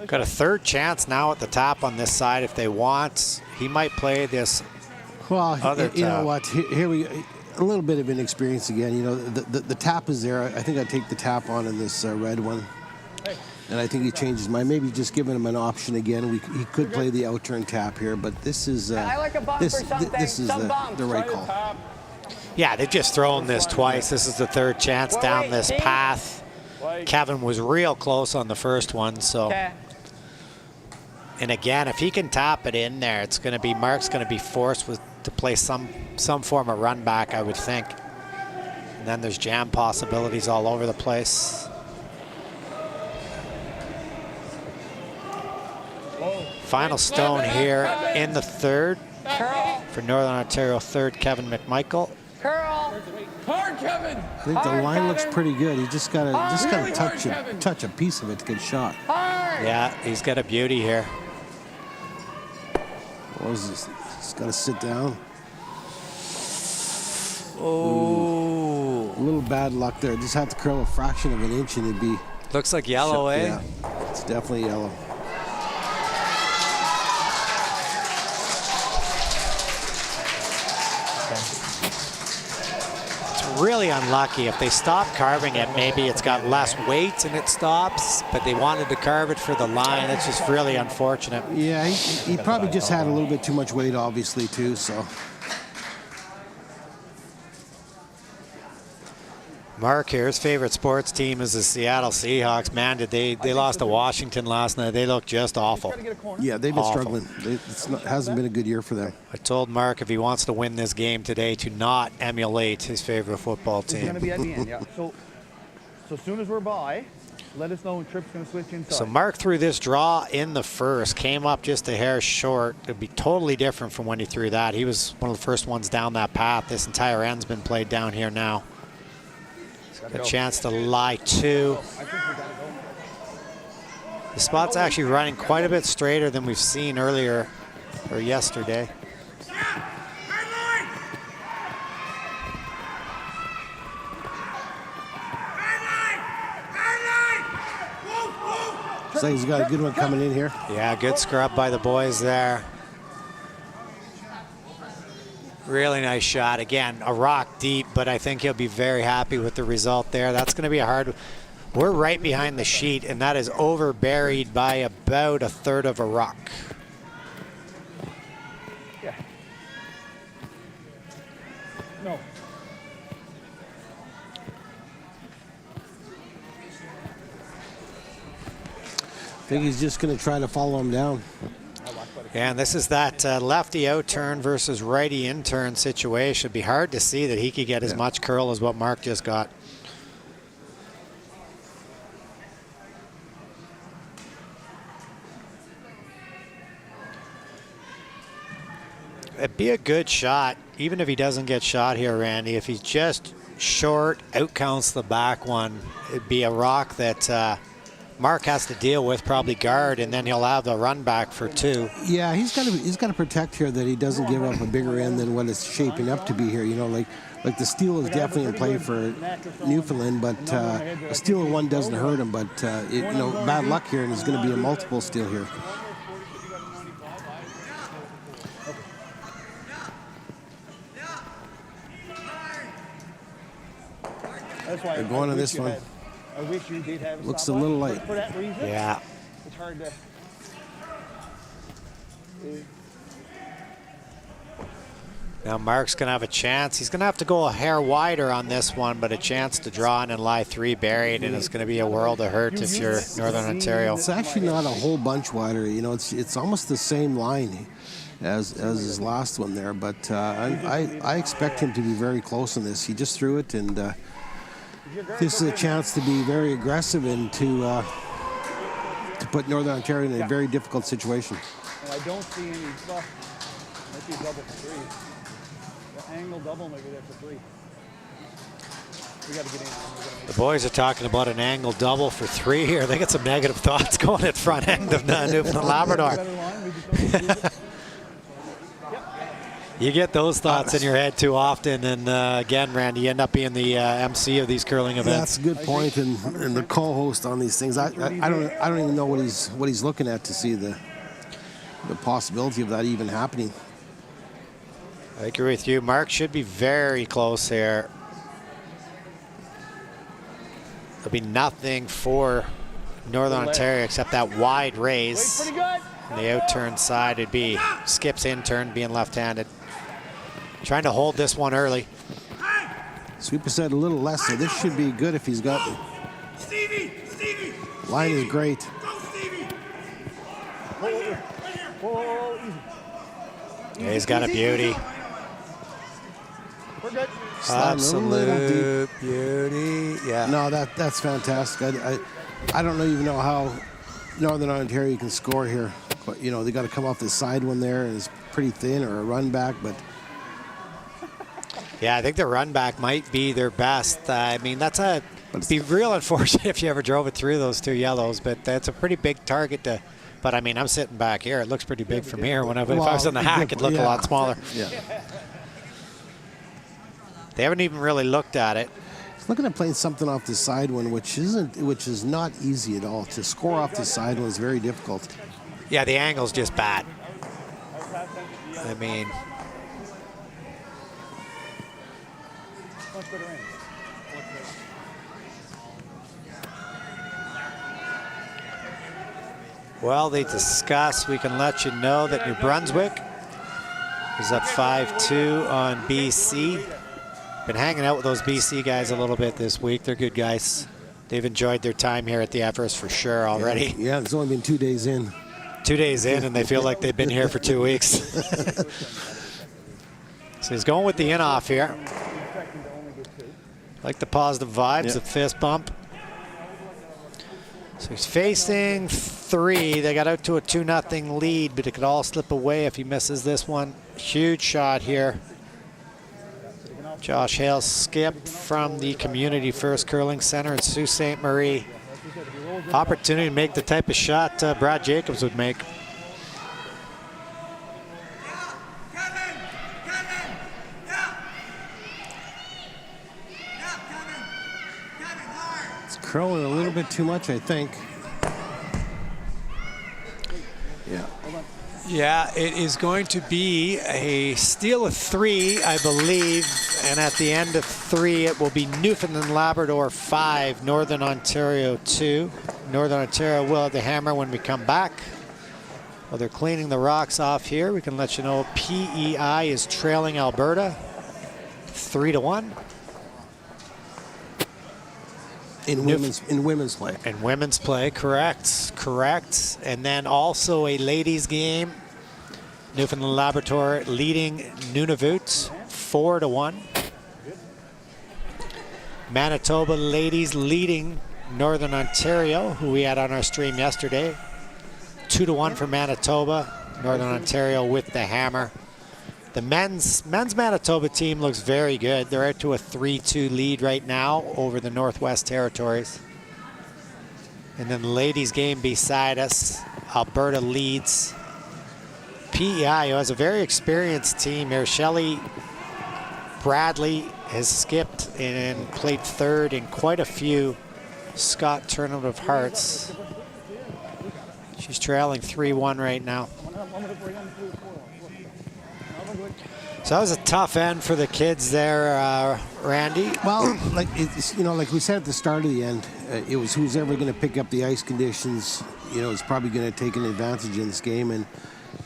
Speaker 1: Got a third chance now at the top on this side if they want. He might play this.
Speaker 2: Well,
Speaker 1: other
Speaker 2: you know what? Here we a little bit of inexperience again. The tap is there. I think I'd take the tap on in this red one. And I think he changed his mind. Maybe just giving him an option again. He could play the out-turn tap here, but this is this is the right call.
Speaker 1: Yeah, they've just thrown this twice. This is the third chance down this path. Kevin was real close on the first one, so. And again, if he can tap it in there, it's going to be Mark's going to be forced to play some form of run back, I would think. And then there's jam possibilities all over the place. Final stone here in the third. For Northern Ontario, third, Kevin McMichael.
Speaker 5: Curl.
Speaker 4: Hard, Kevin.
Speaker 2: I think the line looks pretty good. He just got to touch a piece of it to get shot.
Speaker 5: Hard.
Speaker 1: Yeah, he's got a beauty here.
Speaker 2: What is this? He's got to sit down.
Speaker 1: Oh.
Speaker 2: A little bad luck there. Just have to curl a fraction of an inch and it'd be.
Speaker 1: Looks like yellow, eh?
Speaker 2: Yeah, it's definitely yellow.
Speaker 1: Really unlucky. If they stop carving it, maybe it's got less weight and it stops, but they wanted to carve it for the line. That's just really unfortunate.
Speaker 2: Yeah, he probably just had a little bit too much weight, obviously, too, so.
Speaker 1: Mark here, his favorite sports team is the Seattle Seahawks. Man, did they lost to Washington last night. They look just awful.
Speaker 2: Yeah, they've been
Speaker 1: Awful.
Speaker 2: struggling. Hasn't been a good year for them.
Speaker 1: I told Mark if he wants to win this game today to not emulate his favorite football
Speaker 6: It's going to
Speaker 1: team.
Speaker 6: be at the end, yeah. So as soon as we're by, let us know when Tripp's going to switch inside.
Speaker 1: So Mark threw this draw in the first, came up just a hair short. It'd be totally different from when he threw that. He was one of the first ones down that path. This entire end's been played down here now. A chance to lie two. The spot's actually running quite a bit straighter than we've seen earlier or yesterday.
Speaker 2: So he's got a good one coming in here.
Speaker 1: Yeah, good scrub by the boys there. Really nice shot. Again, a rock deep, but I think he'll be very happy with the result there. That's going to be a hard. We're right behind the sheet, and that is over buried by about a third of a rock.
Speaker 6: Yeah. No.
Speaker 2: I think he's just going to try to follow him down.
Speaker 1: And this is that lefty out turn versus righty in turn situation. It'd be hard to see that he could get as much curl as what Mark just got. It'd be a good shot, even if he doesn't get shot here, Randy. If he's just short, outcounts the back one, it'd be a rock that Mark has to deal with, probably guard, and then he'll have the run back for two.
Speaker 2: Yeah, he's got to protect here that he doesn't give up a bigger end than what it's shaping up to be here. You know, like the steal is definitely in play for Newfoundland, but a steal of one doesn't hurt him. But bad luck here, and it's going to be a multiple steal here.
Speaker 6: That's why
Speaker 2: They're going to this one.
Speaker 6: I wish you did have
Speaker 2: Looks a little light.
Speaker 6: For that reason,
Speaker 1: Yeah.
Speaker 6: it's hard to.
Speaker 1: Now Mark's going to have a chance. He's going to have to go a hair wider on this one, but a chance to draw in and lie three buried, and it's going to be a world of hurt if you're Northern Ontario.
Speaker 2: It's actually not a whole bunch wider. You know, it's almost the same line as his last one there. But I expect him to be very close in this. He just threw it, and this is a chance to be very aggressive and to put Northern Ontario in a very difficult situation.
Speaker 6: And I don't see any stuff. Might be a double for three. The angle double maybe there for three. We got to get in.
Speaker 1: The boys are talking about an angle double for three here. They got some negative thoughts going at front end of Newfoundland Labrador. You get those thoughts in your head too often, and again, Randy, you end up being the MC of these curling events.
Speaker 2: That's a good point, and the co-host on these things. I don't even know what he's looking at to see the possibility of that even happening.
Speaker 1: I agree with you. Mark should be very close here. There'll be nothing for Northern Ontario except that wide raise.
Speaker 6: Pretty good.
Speaker 1: On the out turn side, it'd be Skip's in turn being left-handed. Trying to hold this one early.
Speaker 2: Sweeper said a little less, so this should be good if he's got it.
Speaker 3: Stevie!
Speaker 2: Line is great.
Speaker 3: Go, Stevie!
Speaker 6: Whoa, easy.
Speaker 1: Yeah, he's got a beauty.
Speaker 6: We're good.
Speaker 1: Absolute beauty. Yeah.
Speaker 2: No, that's fantastic. I don't even know how Northern Ontario can score here. But, you know, they got to come off the side one there. And pretty thin, or a run back, but
Speaker 1: Yeah, I think the run back might be their best. I mean, it'd be real unfortunate if you ever drove it through those 2 yellows, but that's a pretty big target to. But I mean, I'm sitting back here. It looks pretty big from here. If I was in the hack, it'd look a lot smaller.
Speaker 2: Yeah.
Speaker 1: They haven't even really looked at it.
Speaker 2: Looking at playing something off the side one, which is not easy at all. To score off the side one is very difficult.
Speaker 1: Yeah, the angle's just bad. I mean,
Speaker 6: Much better range.
Speaker 1: well, they discuss. We can let you know that New Brunswick is up 5-2 on BC. Been hanging out with those BC guys a little bit this week. They're good guys. They've enjoyed their time here at the Everest for sure already.
Speaker 2: Yeah, it's only been 2 days in.
Speaker 1: 2 days in, and they feel like they've been here for 2 weeks. So he's going with the in-off here. Like the positive vibes, the fist bump. So he's facing 3. They got out to a 2-0 lead, but it could all slip away if he misses this one. Huge shot here. Josh Hale's skip from the Community First Curling Center in Sault Ste. Marie. Opportunity to make the type of shot Brad Jacobs would make.
Speaker 2: It's curling a little bit too much, I think. Yeah.
Speaker 1: Yeah, it is going to be a steal of 3, I believe. And at the end of 3, it will be Newfoundland Labrador 5, Northern Ontario 2. Northern Ontario will have the hammer when we come back. While they're cleaning the rocks off here, we can let you know PEI is trailing Alberta 3-1.
Speaker 2: In women's play.
Speaker 1: In women's play, correct. And then also a ladies game. Newfoundland Labrador leading Nunavut 4-1. Manitoba ladies leading Northern Ontario, who we had on our stream yesterday. 2-1 for Manitoba. Northern Ontario with the hammer. The men's Manitoba team looks very good. They're out to a 3-2 lead right now over the Northwest Territories. And then the ladies game beside us, Alberta leads. PEI, who has a very experienced team here. Shelley Bradley has skipped and played 3rd in quite a few Scott Tournament of Hearts. She's trailing 3-1 right now. So that was a tough end for the kids there, Randy.
Speaker 2: Well, like we said at the start of the end, it was who's ever going to pick up the ice conditions. Is probably going to take an advantage in this game,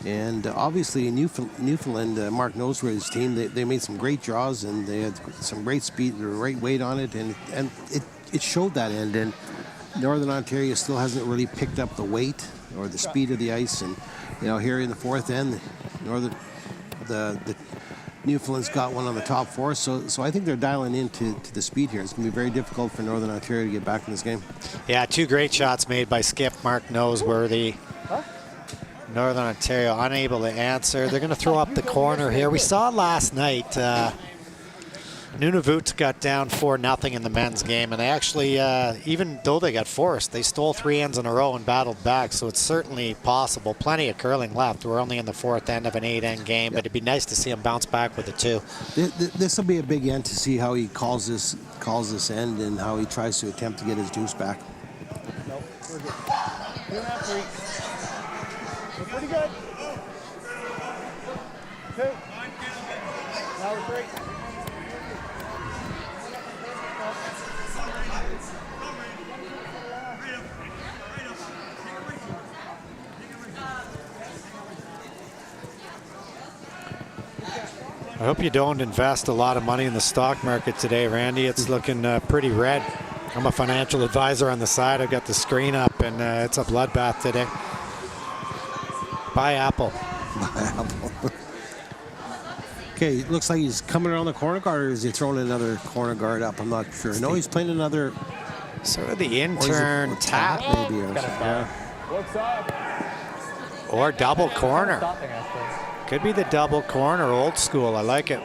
Speaker 2: and obviously in Newfoundland, Mark Noseworthy's team, they made some great draws and they had some great speed, the right weight on it, and it showed that end. And Northern Ontario still hasn't really picked up the weight or the speed of the ice, and here in the 4th end, the Newfoundland's got one on the top 4, so I think they're dialing into the speed here. It's going to be very difficult for Northern Ontario to get back in this game.
Speaker 1: Yeah, 2 great shots made by Skip Mark Noseworthy. Northern Ontario unable to answer. They're going to throw up the corner here. We saw last night Nunavut got down 4-0 in the men's game, and they actually, even though they got forced, they stole 3 ends in a row and battled back, so it's certainly possible. Plenty of curling left. We're only in the 4th end of an 8-end game, but it'd be nice to see them bounce back with a 2.
Speaker 2: This will be a big end to see how he calls this end and how he tries to attempt to get his juice back.
Speaker 6: Nope, we're good. 2.5, 3. We're pretty good. 2. Now we're 3.
Speaker 1: I hope you don't invest a lot of money in the stock market today, Randy. It's looking pretty red. I'm a financial advisor on the side. I've got the screen up, and it's a bloodbath today. Buy Apple.
Speaker 2: Buy Apple. Okay, it looks like he's coming around the corner guard, or is he throwing another corner guard up? I'm not sure. No, he's playing another.
Speaker 1: Sort of the intern tap,
Speaker 2: maybe.
Speaker 6: What's up?
Speaker 1: or double corner.
Speaker 7: Stopping us,
Speaker 1: Could be the double corner, old school. I like it.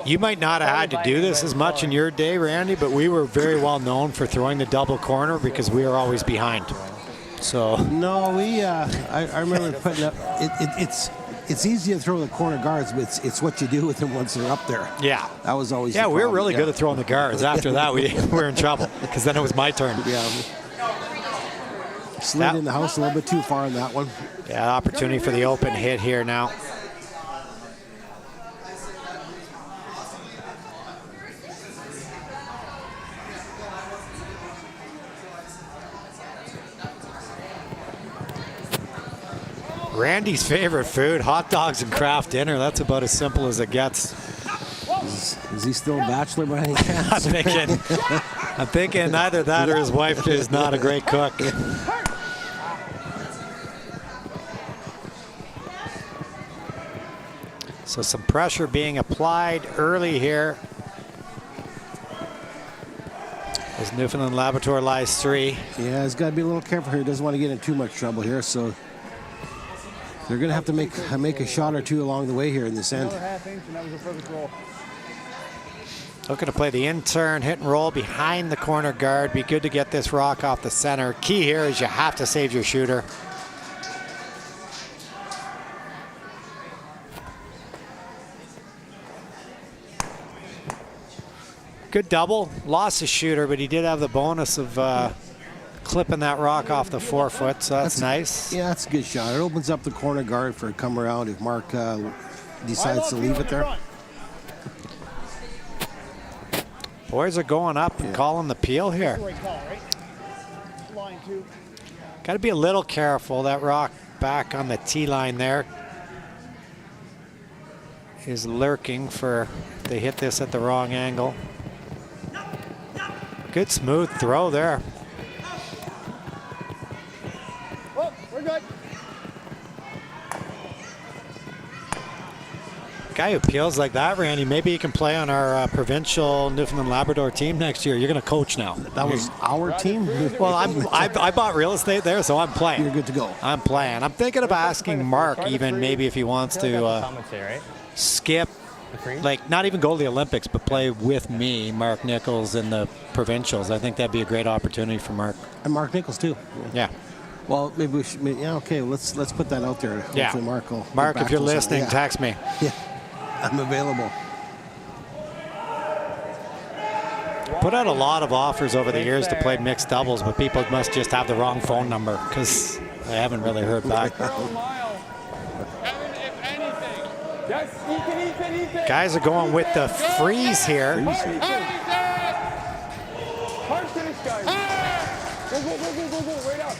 Speaker 1: You might not have had to do this as much in your day, Randy, but we were very well known for throwing the double corner because we were always behind. So
Speaker 2: No, I remember putting up. It's easy to throw the corner guards, but it's what you do with them once they're up there.
Speaker 1: yeah.
Speaker 2: That was always.
Speaker 1: Yeah,
Speaker 2: the
Speaker 1: we were
Speaker 2: problem.
Speaker 1: really
Speaker 2: Yeah.
Speaker 1: good at throwing the guards. After that, we were in trouble because then it was my turn.
Speaker 2: Yeah. Slid in the house a little bit too far on that one.
Speaker 1: Yeah, opportunity for the open hit here now. Randy's favorite food, hot dogs and craft dinner. That's about as simple as it gets.
Speaker 2: Is he still a bachelor by any chance?
Speaker 1: I'm thinking either that or his wife is not a great cook. So some pressure being applied early here. As Newfoundland Labrador lies 3.
Speaker 2: Yeah, he's got to be a little careful here. He doesn't want to get in too much trouble here, so they're going to have to make a shot or two along the way here in this end.
Speaker 6: Another half inch, and that was a perfect roll.
Speaker 1: Looking to play the in-turn hit and roll behind the corner guard. Be good to get this rock off the center. Key here is you have to save your shooter. Good double. Lost his shooter, but he did have the bonus of clipping that rock off the 4-foot, so that's nice.
Speaker 2: Yeah, that's a good shot. It opens up the corner guard for a come around if Mark decides to leave it there.
Speaker 1: Boys are going up and calling the peel here.
Speaker 6: Right call, right? Line 2.
Speaker 1: Got to be a little careful. That rock back on the tee line there is lurking for they hit this at the wrong angle. Good smooth throw there.
Speaker 6: Oh, we're good.
Speaker 1: Guy who peels like that, Randy, maybe he can play on our provincial Newfoundland Labrador team next year. You're going to coach now.
Speaker 2: That was our team.
Speaker 1: Well, I bought real estate there, so I'm playing.
Speaker 2: You're good to go.
Speaker 1: I'm playing. I'm thinking of asking Mark even maybe if he wants to skip, like not even go to the Olympics, but play with me, Mark Nichols, in the provincials. I think that'd be a great opportunity for Mark.
Speaker 2: And Mark Nichols too.
Speaker 1: Yeah.
Speaker 2: Well, maybe we should. Yeah, okay. Let's put that out there.
Speaker 1: Yeah.
Speaker 2: Hopefully Mark will.
Speaker 1: Mark,
Speaker 2: get
Speaker 1: if you're
Speaker 2: back to us.
Speaker 1: listening,
Speaker 2: Yeah.
Speaker 1: text me.
Speaker 2: Yeah, I'm available.
Speaker 1: Put out a lot of offers over the years to play mixed doubles, but people must just have the wrong phone number because I haven't really heard back.
Speaker 4: Yes, Ethan.
Speaker 1: Guys are going with the freeze here.
Speaker 4: Hard finish, guys. Go, right up.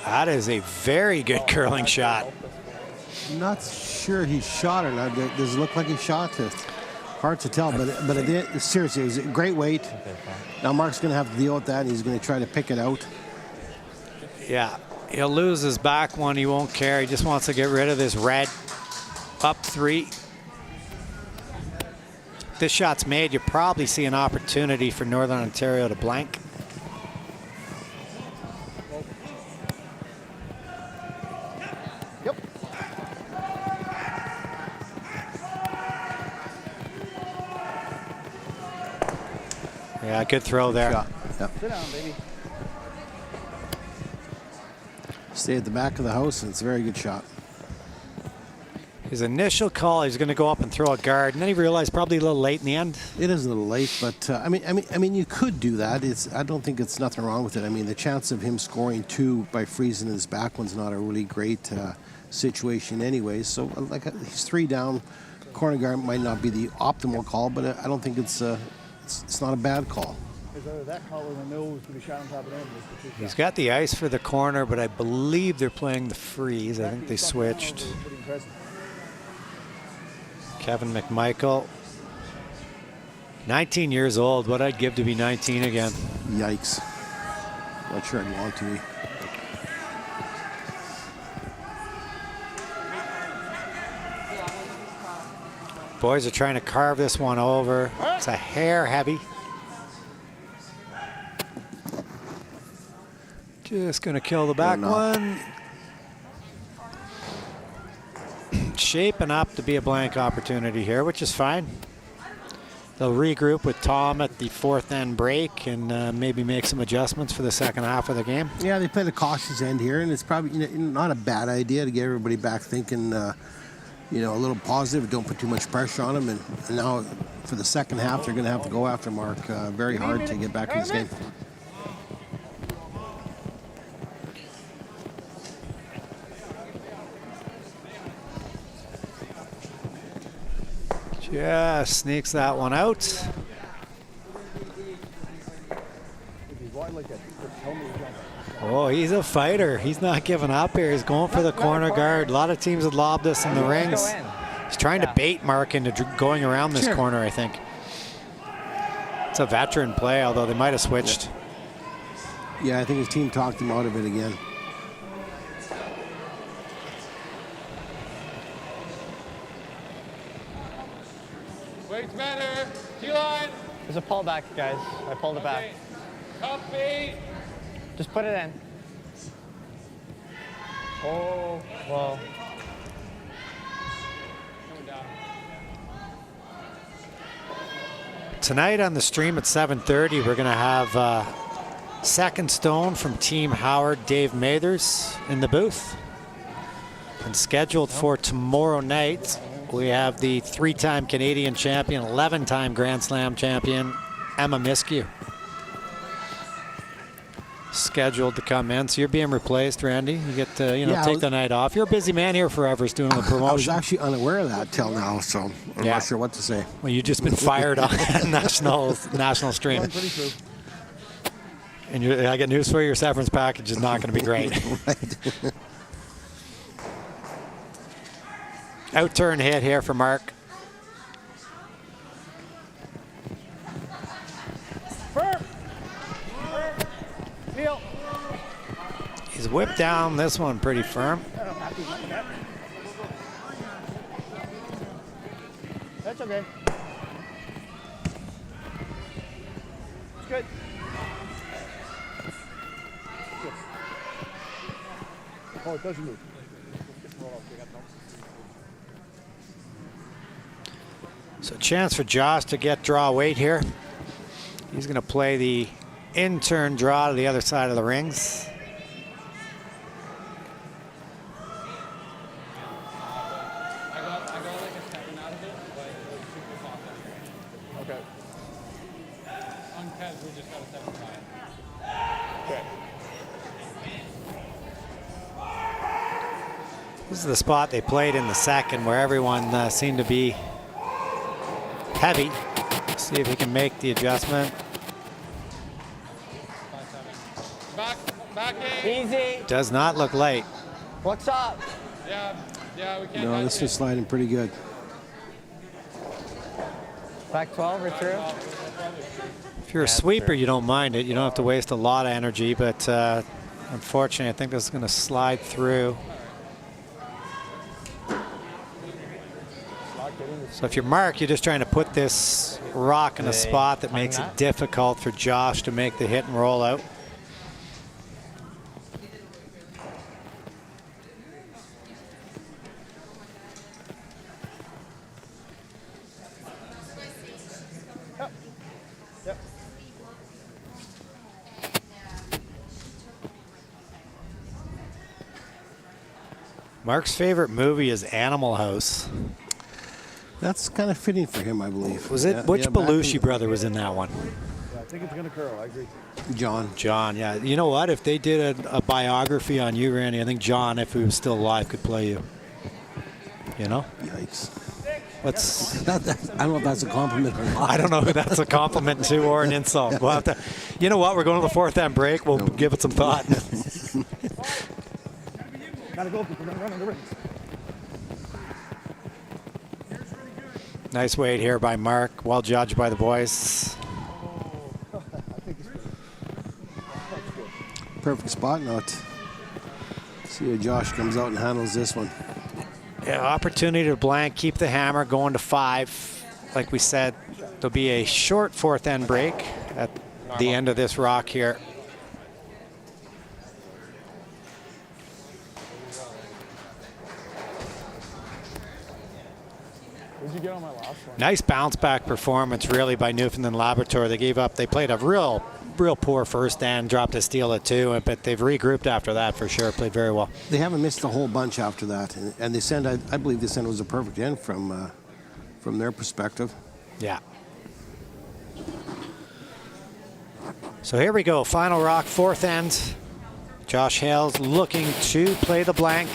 Speaker 1: That is a very good curling shot.
Speaker 2: I'm not sure he shot or not. Does it look like he shot? Hard to tell, but it did, seriously, it was a great weight. Now Mark's going to have to deal with that, and he's going to try to pick it out.
Speaker 1: Yeah, he'll lose his back one. He won't care. He just wants to get rid of this red. Up 3. This shot's made. You probably see an opportunity for Northern Ontario to blank.
Speaker 6: Yep.
Speaker 1: Yeah, good throw there.
Speaker 2: Shot. Yep.
Speaker 6: Sit down, baby.
Speaker 2: Stay at the back of the house, and it's a very good shot.
Speaker 1: His initial call, he's going to go up and throw a guard, and then he realized probably a little late in the end.
Speaker 2: It is a little late, but I mean, you could do that. I don't think it's nothing wrong with it. I mean, the chance of him scoring 2 by freezing his back one's not a really great situation, anyways. So, he's 3 down. Corner guard might not be the optimal call, but I don't think it's not a bad call.
Speaker 6: Is either that call or the nose to be shot on top of them.
Speaker 1: He's got the ice for the corner, but I believe they're playing the freeze. I think they switched.
Speaker 6: Pretty impressive.
Speaker 1: Kevin McMichael, 19 years old. What I'd give to be 19 again.
Speaker 2: Yikes. Not sure I'd want to be.
Speaker 1: Boys are trying to carve this one over. It's a hair heavy. Just going to kill the back one. Shaping up to be a blank opportunity here, which is fine. They'll regroup with Tom at the fourth end break and maybe make some adjustments for the second half of the game.
Speaker 2: Yeah, they play the cautious end here, and it's probably not a bad idea to get everybody back thinking, a little positive. Don't put too much pressure on them. And now for the second half, they're going to have to go after Mark very hard to get back in this game.
Speaker 1: Just sneaks that one out. Oh, he's a fighter. He's not giving up here. He's going for the corner guard. A lot of teams have lobbed this in the rings. He's trying to bait Mark into going around this corner, I think. It's a veteran play, although they might have switched.
Speaker 2: Yeah, I think his team talked him out of it again.
Speaker 4: Weights matter. T-line.
Speaker 5: There's a pull back, guys. I pulled it back.
Speaker 4: Copy.
Speaker 5: Just put it in. Oh, well.
Speaker 1: Tonight on the stream at 7:30, we're going to have Second Stone from Team Howard, Dave Mathers, in the booth. And scheduled for tomorrow night, we have the 3-time Canadian champion, 11-time Grand Slam champion, Emma Miskew, scheduled to come in. So you're being replaced, Randy. You get to take the night off. You're a busy man here for Everest doing the promotion.
Speaker 2: I was actually unaware of that till now, so I'm not sure what to say.
Speaker 1: Well, you've just been fired on national stream.
Speaker 6: Pretty true.
Speaker 1: And I get news for you, your severance package is not going to be great. Out-turn hit here for Mark. He's whipped down this one pretty firm.
Speaker 5: That's okay. It's good.
Speaker 6: Oh, it doesn't move.
Speaker 1: So chance for Josh to get draw weight here. He's going to play the in-turn draw to the other side of the rings.
Speaker 4: Okay. On Kez, we just got a 75. Okay.
Speaker 1: This is the spot they played in the second where everyone seemed to be heavy. See if he can make the adjustment.
Speaker 4: Back in.
Speaker 5: Easy.
Speaker 1: Does not look light.
Speaker 5: What's up?
Speaker 4: Yeah, we can't.
Speaker 2: No, this was sliding pretty good.
Speaker 5: Back 12 or through?
Speaker 1: If you're a sweeper, you don't mind it. You don't have to waste a lot of energy, but unfortunately, I think this is going to slide through. So if you're Mark, you're just trying to put this rock in a spot that makes it difficult for Josh to make the hit and roll out. Mark's favorite movie is Animal House.
Speaker 2: That's kind of fitting for him, I believe.
Speaker 1: Was it which Belushi brother was in that one?
Speaker 6: Yeah, I think it's going to curl. I agree.
Speaker 2: John.
Speaker 1: John, yeah. You know what? If they did a biography on you, Randy, I think John, if he was still alive, could play you. You know?
Speaker 2: Yikes.
Speaker 1: What's?
Speaker 2: I don't know if that's a compliment or not.
Speaker 1: I don't know if that's a compliment to or an insult. We'll have to. You know what? We're going to the fourth end break. We'll give it some thought.
Speaker 6: Gotta go because we're going to run on the rings.
Speaker 1: Nice weight here by Mark. Well judged by the boys.
Speaker 2: Perfect spot now. See how Josh comes out and handles this one.
Speaker 1: Yeah, opportunity to blank, keep the hammer going to 5. Like we said, there'll be a short fourth end break at the end of this rock here.
Speaker 6: What'd you get on my last one?
Speaker 1: Nice bounce back performance, really, by Newfoundland Labrador. They played a real poor first and dropped a steal at 2, but they've regrouped after that for sure. Played very well.
Speaker 2: They haven't missed a whole bunch after that, and they send. I believe this end was a perfect end from their perspective.
Speaker 1: Yeah. So here we go. Final rock, fourth end. Josh Hales looking to play the blank.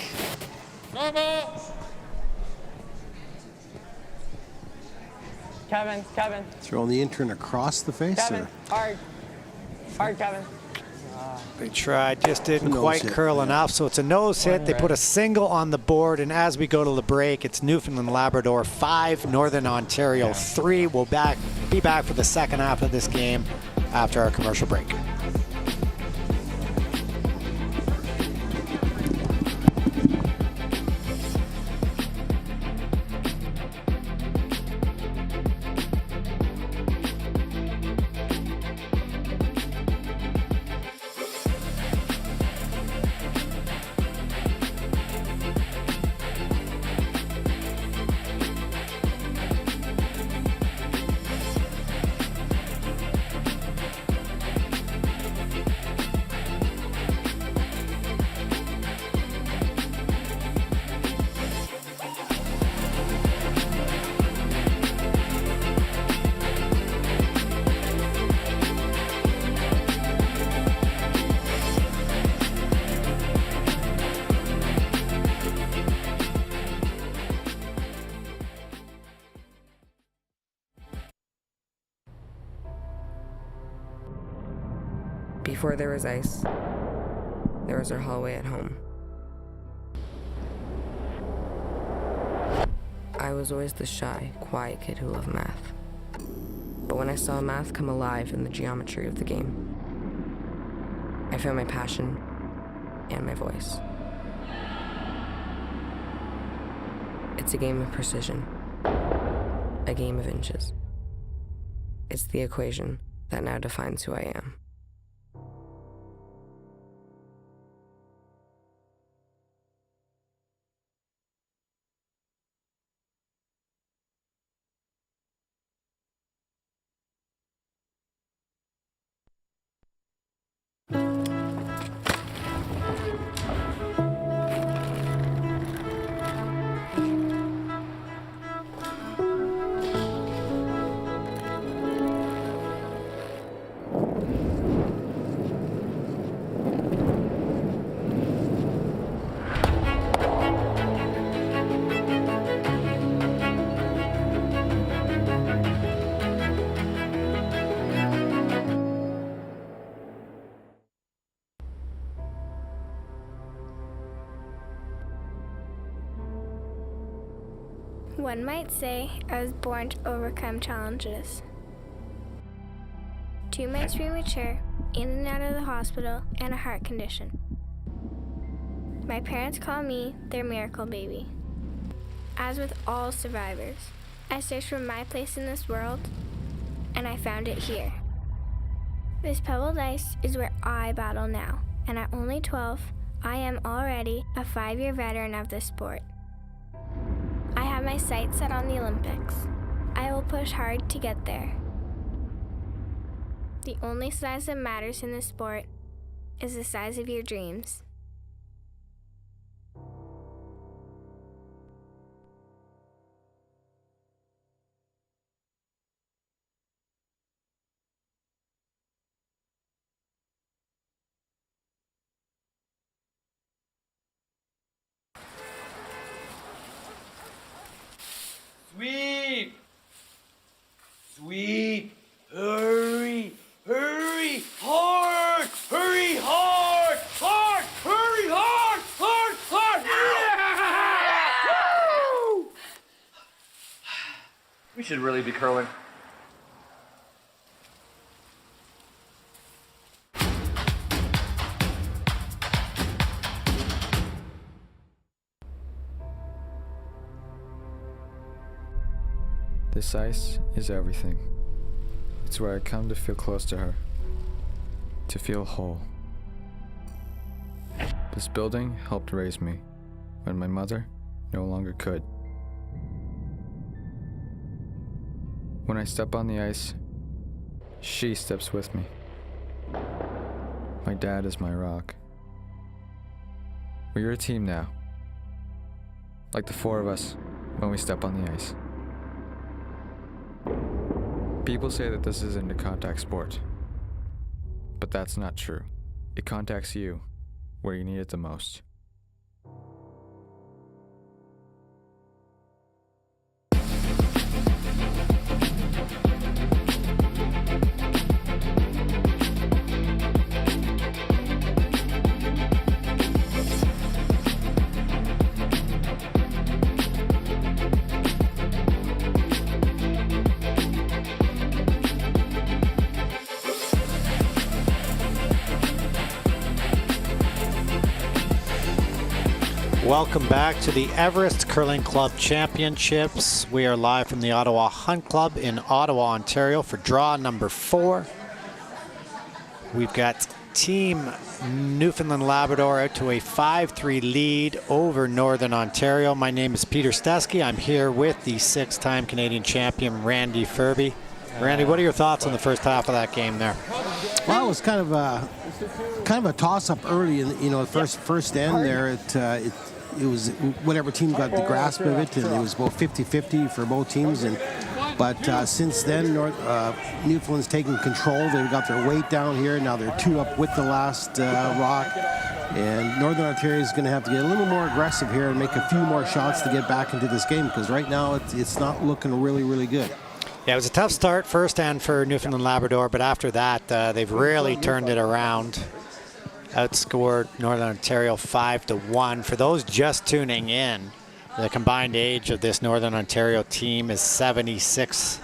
Speaker 5: Kevin.
Speaker 2: Throwing the intern across the face.
Speaker 5: Kevin, hard. Hard, Kevin.
Speaker 1: They tried, just didn't
Speaker 2: Nose
Speaker 1: quite
Speaker 2: hit.
Speaker 1: curl enough, so it's a nose hit. They put a single on the board, and as we go to the break, it's Newfoundland Labrador 5, Northern Ontario 3. We'll be back for the second half of this game after our commercial break.
Speaker 8: Before there was ice, there was our hallway at home. I was always the shy, quiet kid who loved math. But when I saw math come alive in the geometry of the game, I found my passion and my voice. It's a game of precision, a game of inches. It's the equation that now defines who I am.
Speaker 9: One might say I was born to overcome challenges. 2 months premature, in and out of the hospital, and a heart condition. My parents call me their miracle baby. As with all survivors, I searched for my place in this world, and I found it here. This pebbled ice is where I battle now, and at only 12, I am already a 5-year veteran of this sport. I have my sights set on the Olympics. I will push hard to get there. The only size that matters in this sport is the size of your dreams.
Speaker 3: Sweep! Sweep! Hurry! Hurry! Hard! Hurry hard! Hard! Hurry hard! Hard! Hard! Yeah! Woo! We should really be curling.
Speaker 10: This ice is everything. It's where I come to feel close to her, to feel whole. This building helped raise me when my mother no longer could. When I step on the ice, she steps with me. My dad is my rock. We're a team now. Like the four of us when we step on the ice. People say that this isn't a contact sport. But that's not true. It contacts you where you need it the most.
Speaker 1: Welcome back to the Everest Curling Club Championships. We are live from the Ottawa Hunt Club in Ottawa, Ontario for draw number 4. We've got Team Newfoundland Labrador out to a 5-3 lead over Northern Ontario. My name is Peter Stesky. I'm here with the 6-time Canadian champion, Randy Furby. Randy, what are your thoughts on the first half of that game there?
Speaker 2: Well, it was kind of a toss-up early in the first end there. It was whatever team got the grasp of it, and it was about 50-50 for both teams. But since then, Newfoundland's taken control. They've got their weight down here. Now they're 2 up with the last rock. And Northern Ontario is going to have to get a little more aggressive here and make a few more shots to get back into this game, because right now it's not looking really, really good.
Speaker 1: Yeah, it was a tough start first end for Newfoundland Labrador, but after that, they've really turned it around. Outscored Northern Ontario 5-1. For those just tuning in, the combined age of this Northern Ontario team is 76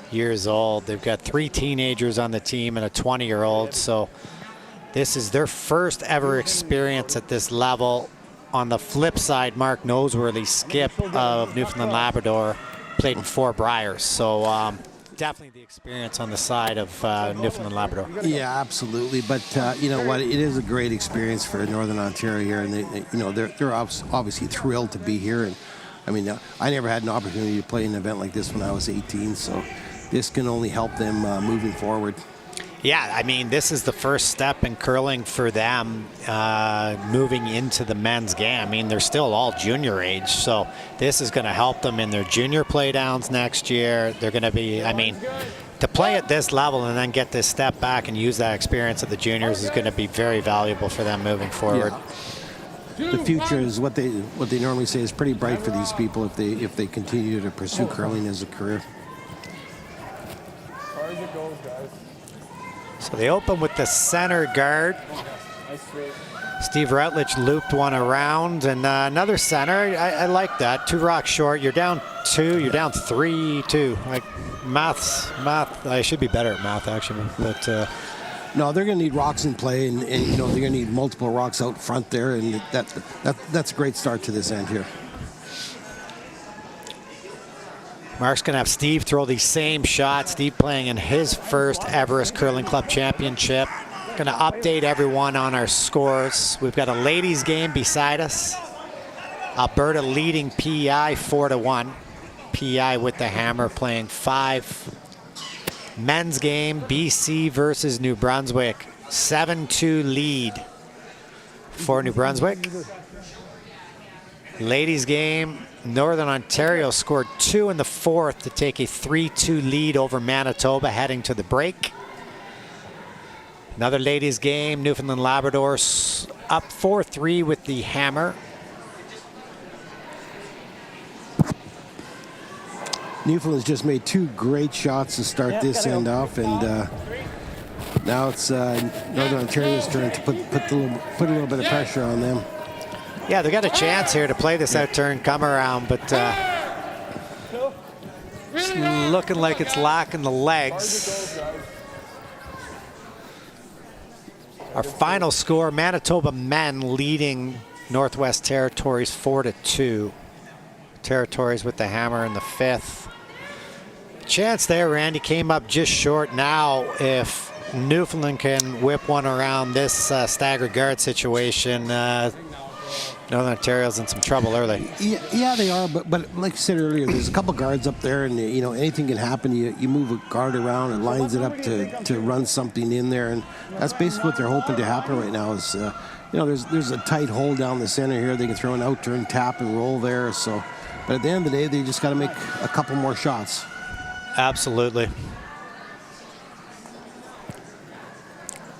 Speaker 1: years old. They've got 3 teenagers on the team and a 20-year-old, so this is their first ever experience at this level. On the flip side, Mark Noseworthy, skip of Newfoundland Labrador, played in Fort Briers, so definitely the experience on the side of Newfoundland Labrador.
Speaker 2: Yeah, absolutely. But you know what? It is a great experience for Northern Ontario here, and they're obviously thrilled to be here. And I mean, I never had an opportunity to play an event like this when I was 18, so this can only help them moving forward.
Speaker 1: Yeah, I mean, this is the first step in curling for them moving into the men's game. I mean, they're still all junior age, so this is going to help them in their junior playdowns next year. They're going to be, I mean, to play at this level and then get this step back and use that experience at the juniors is going to be very valuable for them moving forward.
Speaker 2: Yeah. The future is what they normally say is pretty bright for these people if they continue to pursue curling as a career.
Speaker 4: Hard as it goes, guys.
Speaker 1: So they open with the center guard. Steve Rutledge looped one around, and another center. I like that. 2 rocks short. You're down 2. You're down 3-2. Like math. I should be better at math actually, but.
Speaker 2: No, they're going to need rocks in play, and they're going to need multiple rocks out front there, and that's a great start to this end here.
Speaker 1: Mark's going to have Steve throw the same shot. Steve playing in his first Everest Curling Club Championship. Going to update everyone on our scores. We've got a ladies game beside us. Alberta leading PEI 4-1. PEI with the hammer playing 5. Men's game, BC versus New Brunswick. 7-2 lead for New Brunswick. Ladies game, Northern Ontario scored 2 in the 4th to take a 3-2 lead over Manitoba heading to the break. Another ladies game, Newfoundland Labrador up 4-3 with the hammer.
Speaker 2: Newfoundland's just made 2 great shots to start this end off, and now it's Northern Ontario's turn to put a little bit of pressure on them.
Speaker 1: Yeah, they got a chance here to play this out turn come around, but it's looking like it's lacking the legs. Our final score, Manitoba men leading Northwest Territories 4-2. Territories with the hammer in the 5th. Chance there, Randy, came up just short. Now, if Newfoundland can whip one around this staggered guard situation, Northern Ontario's in some trouble early.
Speaker 2: Yeah, they are. But like I said earlier, there's a couple guards up there, and you know anything can happen. You move a guard around and lines it up to run something in there, and that's basically what they're hoping to happen right now. Is you know there's a tight hole down the center here. They can throw an out-turn tap and roll there. So, but at the end of the day, they just got to make a couple more shots.
Speaker 1: Absolutely.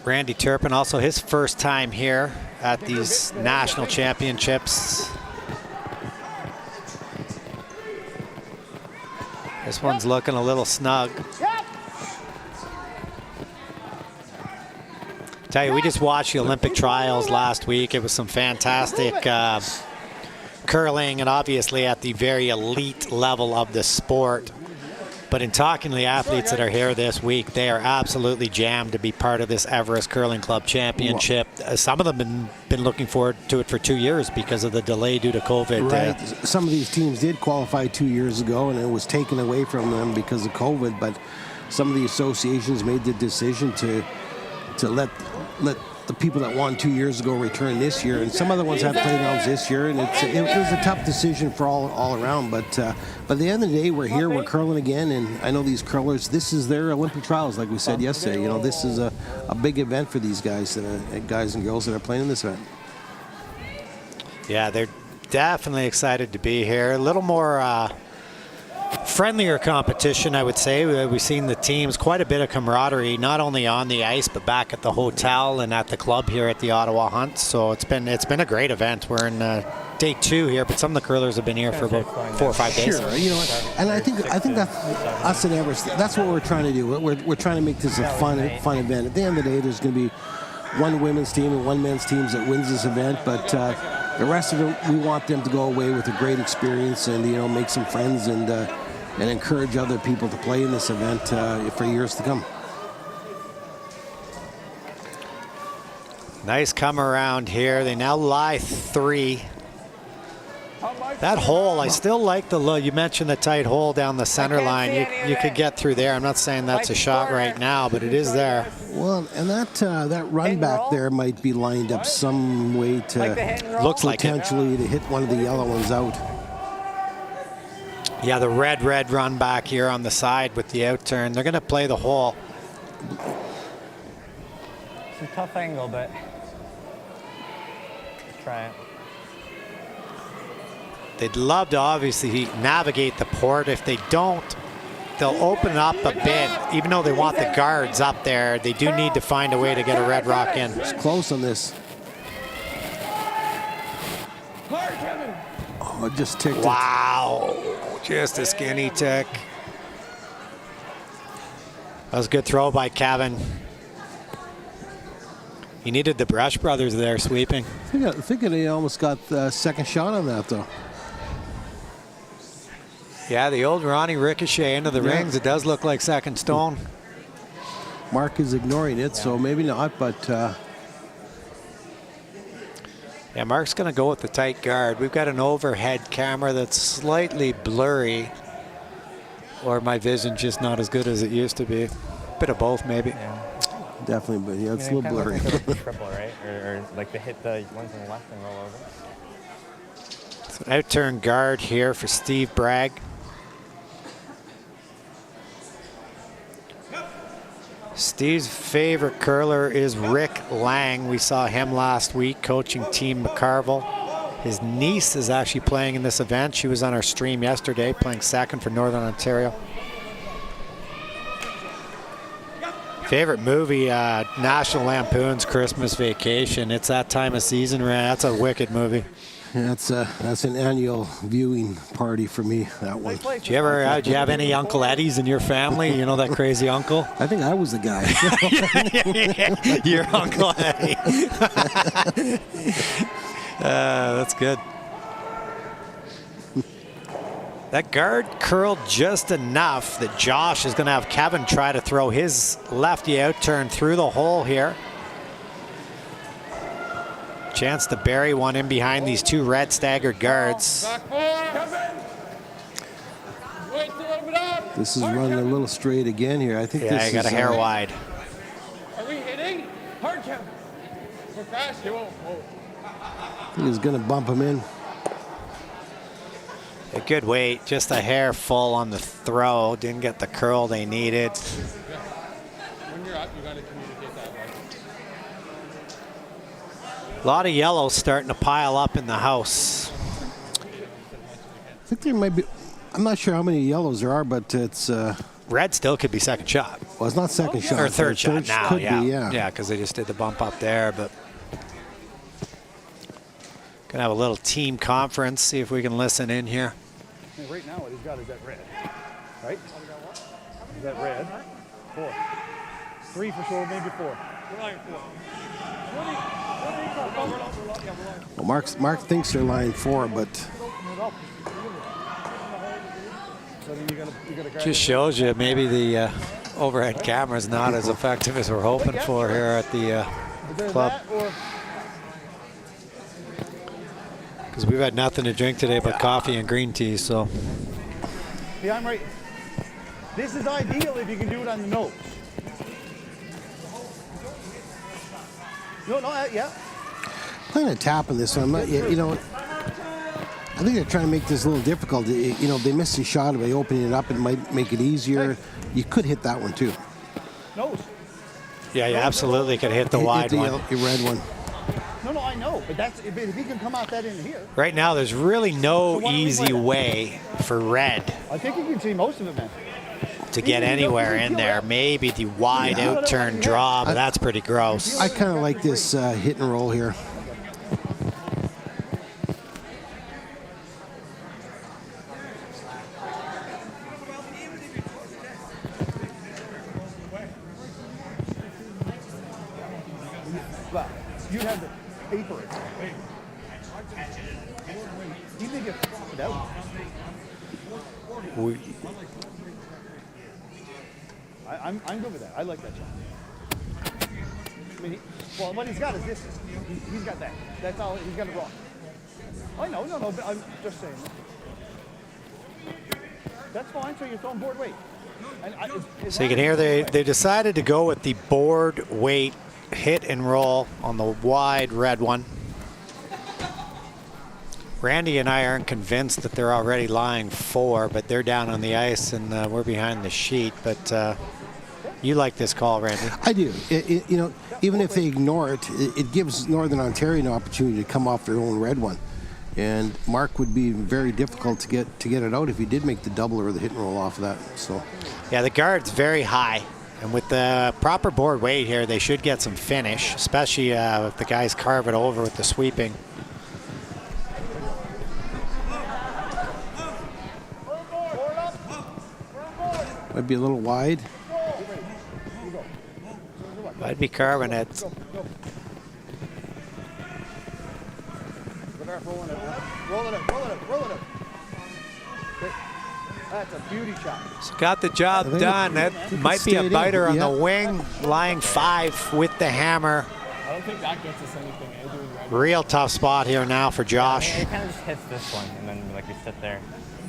Speaker 1: Randy Turpin, also his first time here at these national championships. This one's looking a little snug. Tell you, we just watched the Olympic trials last week. It was some fantastic curling, and obviously at the very elite level of the sport. But in talking to the athletes that are here this week, they are absolutely jammed to be part of this Everest Curling Club Championship. Some of them have been looking forward to it for 2 years because of the delay due to COVID.
Speaker 2: Right. Some of these teams did qualify 2 years ago, and it was taken away from them because of COVID. But some of the associations made the decision to let the people that won 2 years ago return this year, and some other ones have playdowns this year, and it was a tough decision for all around. But at the end of the day, we're here, we're curling again, and I know these curlers, this is their Olympic trials, like we said yesterday. You know, this is a big event for these guys and girls that are playing in this event.
Speaker 1: Yeah, they're definitely excited to be here. A little more friendlier competition, I would say. We've seen the teams, quite a bit of camaraderie, not only on the ice, but back at the hotel and at the club here at the Ottawa Hunt. So it's been a great event. We're in day 2 here, but some of the curlers have been here for about 4 or 5 days.
Speaker 2: Sure, you know what? And I think that us at Everest, that's what we're trying to do. We're trying to make this a fun event. At the end of the day, there's going to be one women's team and one men's team that wins this event, but the rest of it, we want them to go away with a great experience and make some friends and encourage other people to play in this event for years to come.
Speaker 1: Nice come around here. They now lie 3. That hole, I still like the look. You mentioned the tight hole down the center line. You could get through there. I'm not saying that's a shot right now, but it is there.
Speaker 2: Well, and that run back there might be lined up some way to
Speaker 1: looks like
Speaker 2: potentially to hit one of the yellow ones out.
Speaker 1: Yeah, the red run back here on the side with the outturn. They're going to play the hole.
Speaker 5: It's a tough angle, but try it.
Speaker 1: They'd love to obviously navigate the port. If they don't, they'll open it up a bit. Even though they want the guards up there, they do need to find a way to get a red rock in.
Speaker 2: It's close on this. Oh, it just ticked it.
Speaker 1: Wow. Just a skinny tick. That was a good throw by Kevin. He needed the Brush brothers there sweeping.
Speaker 2: I think they almost got the second shot on that, though.
Speaker 1: Yeah, the old Ronnie ricochet into the rings. It does look like second stone.
Speaker 2: Mark is ignoring it, so maybe not, but...
Speaker 1: Yeah, Mark's going to go with the tight guard. We've got an overhead camera that's slightly blurry, or my vision's just not as good as it used to be. Bit of both, maybe.
Speaker 5: Yeah.
Speaker 2: Definitely, but yeah, it's a little blurry.
Speaker 5: Like a triple, right? Or like to hit the ones on the left and roll over.
Speaker 1: So an out-turn guard here for Steve Bragg. Steve's favorite curler is Rick Lang. We saw him last week coaching Team McCarville. His niece is actually playing in this event. She was on our stream yesterday, playing second for Northern Ontario. Favorite movie, National Lampoon's Christmas Vacation. It's that time of season, man. That's a wicked movie.
Speaker 2: Yeah, that's an annual viewing party for me, that one.
Speaker 1: Do you have any Uncle Eddies in your family? You know that crazy uncle?
Speaker 2: I think I was the guy.
Speaker 1: Your Uncle Eddie. That's good. That guard curled just enough that Josh is going to have Kevin try to throw his lefty out turn through the hole here. Chance to bury one in behind these two red staggered guards.
Speaker 2: This is running a little straight again here. I think
Speaker 1: this is... Yeah, got a hair wide.
Speaker 4: Are we hitting? Hard, Kevin. We're fast. You won't.
Speaker 2: He was going to bump him in.
Speaker 1: A good weight, just a hair full on the throw. Didn't get the curl they needed.
Speaker 4: When you're up, you got to communicate that way.
Speaker 1: A lot of yellow starting to pile up in the house.
Speaker 2: I think there might be, I'm not sure how many yellows there are, but it's...
Speaker 1: Red still could be second shot.
Speaker 2: Well, it's not second shot.
Speaker 1: Or third shot now,
Speaker 2: could
Speaker 1: yeah.
Speaker 2: Be, yeah.
Speaker 1: Yeah, because they just did the bump up there, but... Gonna have a little team conference, see if we can listen in here.
Speaker 6: And right now, what he's got is that red. Right? Is that red? 4. 3 for sure, maybe 4.
Speaker 2: Well, Mark thinks they're line 4, but...
Speaker 1: Just shows you maybe the overhead camera is not as effective as we're hoping for here at the club. Because we've had nothing to drink today but coffee and green tea, so.
Speaker 6: Yeah, I'm right. This is ideal if you can do it on the nose. No, yeah.
Speaker 2: Playing a tap on this one, I'm not, you know, I think they're trying to make this a little difficult. You know, they missed a shot by opening it up. It might make it easier. You could hit that one too.
Speaker 6: Nose.
Speaker 1: Yeah, you absolutely could hit the wide one.
Speaker 2: The red one.
Speaker 6: No, I know, but that's if he can come out that in here.
Speaker 1: Right now, there's really no easy way for red
Speaker 6: I think you can see most of it, man.
Speaker 1: to get anywhere in there. Maybe the wide out turn draw, but that's pretty gross.
Speaker 2: I kind of like this hit and roll here.
Speaker 6: You have the paper. You think it's it out. I'm good with that. I like that shot. I mean, well, what he's got is this. He's got that. That's all. He's got it wrong. I know, no, but I'm just saying. That's fine. So you're throwing board weight.
Speaker 1: So you can hear they decided to go with the board weight hit and roll on the wide red one. Randy and I aren't convinced that they're already lying 4, but they're down on the ice and we're behind the sheet. But you like this call, Randy?
Speaker 2: I do. You know, even if they ignore it, it gives Northern Ontario an opportunity to come off their own red one. And Mark would be very difficult to get it out if he did make the double or the hit and roll off of that. So,
Speaker 1: yeah, the guard's very high. And with the proper board weight here, they should get some finish, especially if the guys carve it over with the sweeping.
Speaker 2: Might be a little wide.
Speaker 1: Might be carving it.
Speaker 6: Roll it up. That's a beauty shot.
Speaker 1: So got the job done. That might be a biter on the wing, lying 5 with the hammer.
Speaker 4: I don't think that gets us anything.
Speaker 1: Real tough spot here now for Josh.
Speaker 7: It kind of just hits this one, and then like we sit there.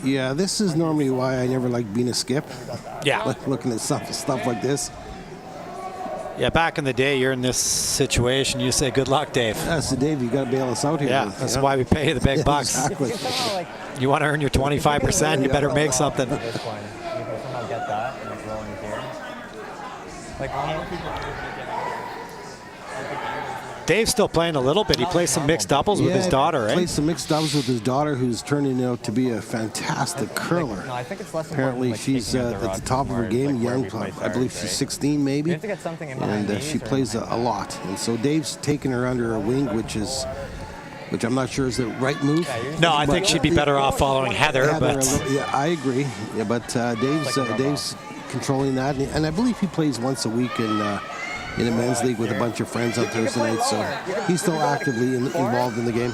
Speaker 2: Yeah, this is normally why I never like being a skip.
Speaker 1: Yeah.
Speaker 2: Looking at stuff like this.
Speaker 1: Yeah, back in the day, you're in this situation. You say, good luck, Dave.
Speaker 2: That's the Dave, you got to bail us out here.
Speaker 1: Yeah, that's why we pay you the big bucks.
Speaker 2: Exactly.
Speaker 1: You want to earn your 25%, you better make something.
Speaker 7: This one, you can somehow get that and like rolling here. Like almost.
Speaker 1: Dave's still playing a little bit. He plays some mixed doubles with his daughter, right?
Speaker 2: Plays some mixed doubles with his daughter, who's turning out to be a fantastic curler.
Speaker 7: No, I think it's less
Speaker 2: Apparently,
Speaker 7: like
Speaker 2: she's at the top of her game, young. I believe she's 16, maybe.
Speaker 7: You have to get something in
Speaker 2: and she plays a lot. And so Dave's taken her under her wing, which I'm not sure is the right move.
Speaker 1: No, I think she'd be better off following Heather. But
Speaker 2: yeah, I agree. Yeah, but Dave's controlling that, and I believe he plays once a week in a men's league with a bunch of friends on Thursday night. So he's still actively involved in the game.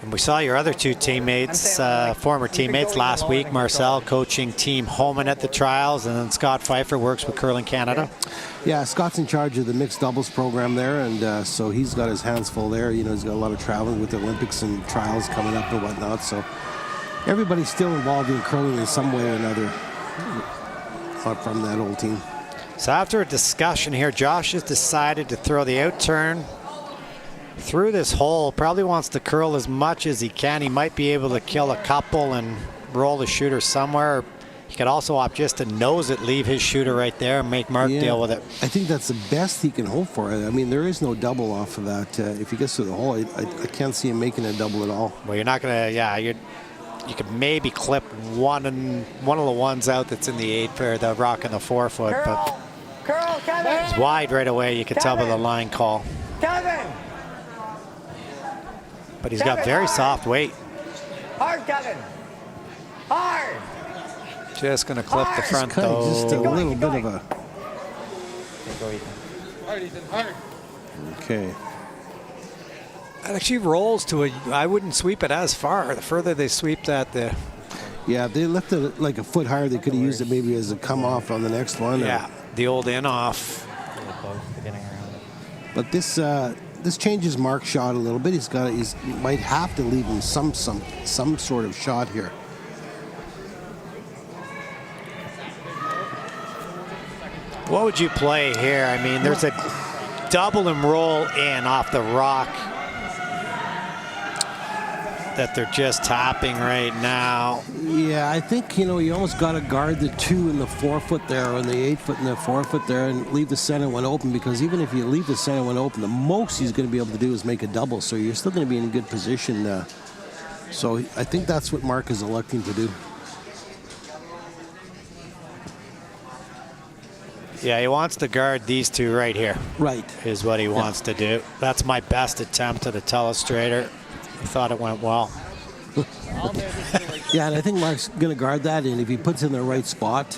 Speaker 1: And we saw your other 2 teammates, former teammates last week. Marcel coaching Team Homan at the trials, and then Scott Pfeiffer works with Curling Canada.
Speaker 2: Yeah, Scott's in charge of the mixed doubles program there, and so he's got his hands full there. You know, he's got a lot of traveling with the Olympics and trials coming up and whatnot. So everybody's still involved in curling in some way or another from that old team.
Speaker 1: So after a discussion here, Josh has decided to throw the out turn through this hole, probably wants to curl as much as he can. He might be able to kill a couple and roll the shooter somewhere. He could also opt just to nose it, leave his shooter right there, and make Mark deal with it.
Speaker 2: I think that's the best he can hope for. I mean, there is no double off of that. If he gets to the hole, I can't see him making a double at all.
Speaker 1: Well, you're not going to, you could maybe clip one of the ones out that's in the 8 for the rock in the 4 foot, but
Speaker 5: Curl, Kevin!
Speaker 1: it's wide right away. You can tell by the line call.
Speaker 5: Kevin!
Speaker 1: But he's got very soft weight.
Speaker 5: Hard, Kevin! Hard!
Speaker 1: Just going to clip the front though.
Speaker 2: Just a little bit of a.
Speaker 7: Go, Ethan.
Speaker 4: Hard, Ethan, hard.
Speaker 2: Okay.
Speaker 1: It actually rolls to I wouldn't sweep it as far. The further they sweep that, the.
Speaker 2: Yeah, they left it like a foot higher. They could have used it maybe as a come off on the next one.
Speaker 1: Yeah, the old in off.
Speaker 7: Really close to getting around it.
Speaker 2: But this changes Mark's shot a little bit. He might have to leave him some sort of shot here.
Speaker 1: What would you play here? I mean, there's a double and roll in off the rock that they're just topping right now.
Speaker 2: Yeah, I think, you almost got to guard the 2 and the 4 foot there, and the 8 foot and the 4 foot there, and leave the center one open, because even if you leave the center one open, the most he's going to be able to do is make a double, so you're still going to be in a good position. So I think that's what Mark is electing to do.
Speaker 1: Yeah, he wants to guard these 2 right here.
Speaker 2: Right.
Speaker 1: Is what he wants to do. That's my best attempt at a telestrator. I thought it went well.
Speaker 2: Yeah, and I think Mark's going to guard that, and if he puts it in the right spot,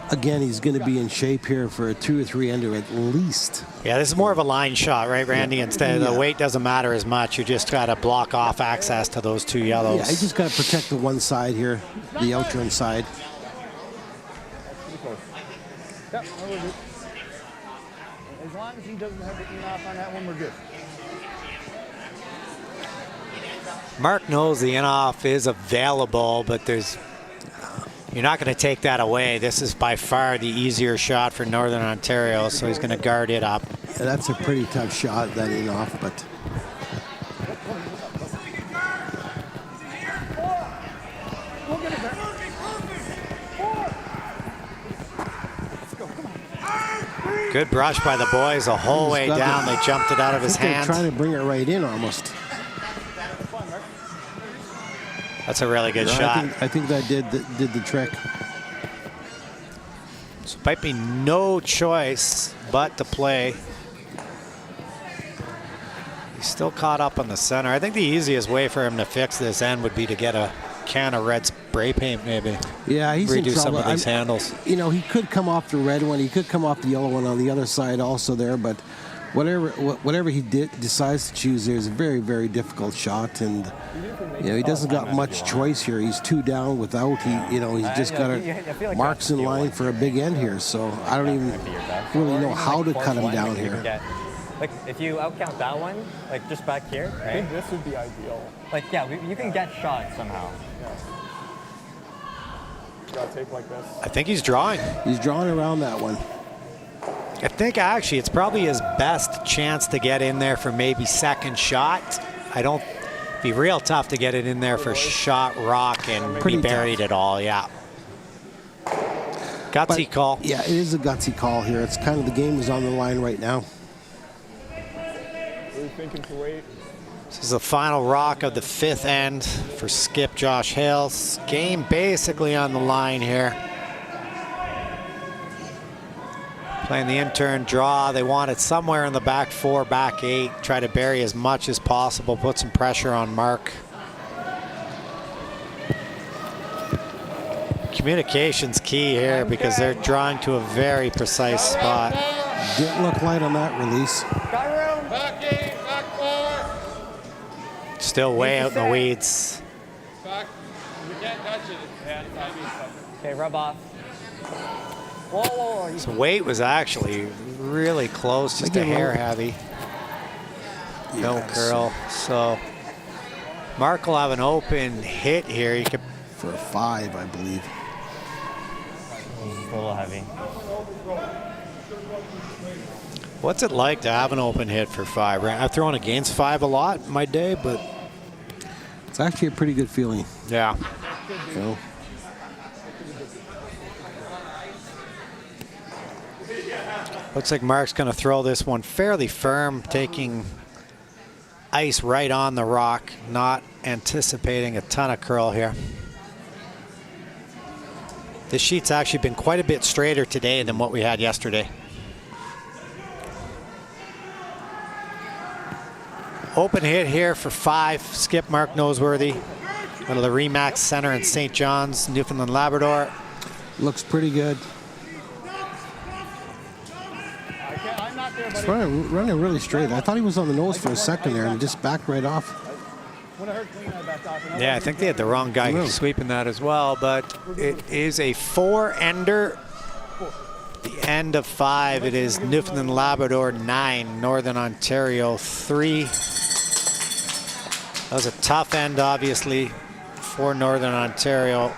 Speaker 2: again, he's going to be in shape here for a 2 or 3 ender at least.
Speaker 1: Yeah, this is more of a line shot, right, Randy?
Speaker 2: Yeah.
Speaker 1: Instead, the weight doesn't matter as much. You just got to block off access to those 2 yellows.
Speaker 2: Yeah, you just got to protect the one side here, the outturn side.
Speaker 6: Yep, no, we're good. As long as he doesn't have the in off on that one, we're good.
Speaker 1: Mark knows the in-off is available, but you're not going to take that away. This is by far the easier shot for Northern Ontario, so he's going to guard it up.
Speaker 2: Yeah, that's a pretty tough shot, that in-off, but...
Speaker 1: Good brush by the boys the whole way down. They jumped it out of his hand.
Speaker 2: They're trying to bring it right in almost.
Speaker 1: That's a really good shot.
Speaker 2: I think that did the trick.
Speaker 1: So might be no choice but to play. He's still caught up on the center. I think the easiest way for him to fix this end would be to get a can of red spray paint, maybe.
Speaker 2: Yeah, he's in
Speaker 1: redo
Speaker 2: trouble.
Speaker 1: some of these handles.
Speaker 2: He could come off the red one. He could come off the yellow one on the other side also there, but whatever he decides to choose there is a very, very difficult shot, and he doesn't got much choice here. He's 2 down without. He's just got Mark's in line for a big end here, so I don't even really know how to cut him down here.
Speaker 7: Like, if you outcount that one, like just back here, right?
Speaker 4: I think this would be ideal.
Speaker 7: Like, yeah, you can get shots somehow.
Speaker 4: You gotta take like this.
Speaker 1: I think he's drawing.
Speaker 2: He's drawing around that one.
Speaker 1: I think actually it's probably his best chance to get in there for maybe second shot. It'd be real tough to get it in there for shot rock and
Speaker 2: Pretty
Speaker 1: be buried at all, yeah. Gutsy call.
Speaker 2: Yeah, it is a gutsy call here. It's kind of the game is on the line right now.
Speaker 4: Really thinking for weight.
Speaker 1: This is the final rock of the 5th end for Skip Josh Hales. Game basically on the line here. Playing the intern draw. They want it somewhere in the back 4, back 8. Try to bury as much as possible. Put some pressure on Mark. Communication's key here because they're drawing to a very precise spot.
Speaker 2: Didn't look light on that release.
Speaker 5: Got room.
Speaker 4: Back 8, back 4.
Speaker 1: Still way out in the weeds.
Speaker 4: Back. You can't touch it. Yeah,
Speaker 7: Okay, rub off.
Speaker 5: Whoa, whoa, whoa.
Speaker 1: So weight was actually really close, just a hair heavy. No curl. So Mark will have an open hit here. He could
Speaker 2: for a 5, I believe.
Speaker 7: It's a little heavy.
Speaker 1: What's it like to have an open hit for 5? I've thrown against 5 a lot in my day, but
Speaker 2: it's actually a pretty good feeling.
Speaker 1: Yeah.
Speaker 2: You know?
Speaker 1: Looks like Mark's going to throw this one fairly firm, taking ice right on the rock, not anticipating a ton of curl here. This sheet's actually been quite a bit straighter today than what we had yesterday. Open hit here for 5. Skip Mark Noseworthy out of the Remax Center in St. John's, Newfoundland, Labrador.
Speaker 2: Looks pretty good. It's running really straight. I thought he was on the nose for a second there and just backed right off.
Speaker 1: Yeah, I think they had the wrong guy sweeping that as well, but it is a 4-ender. The end of 5. It is Newfoundland, Labrador 9, Northern Ontario 3. That was a tough end, obviously, for Northern Ontario.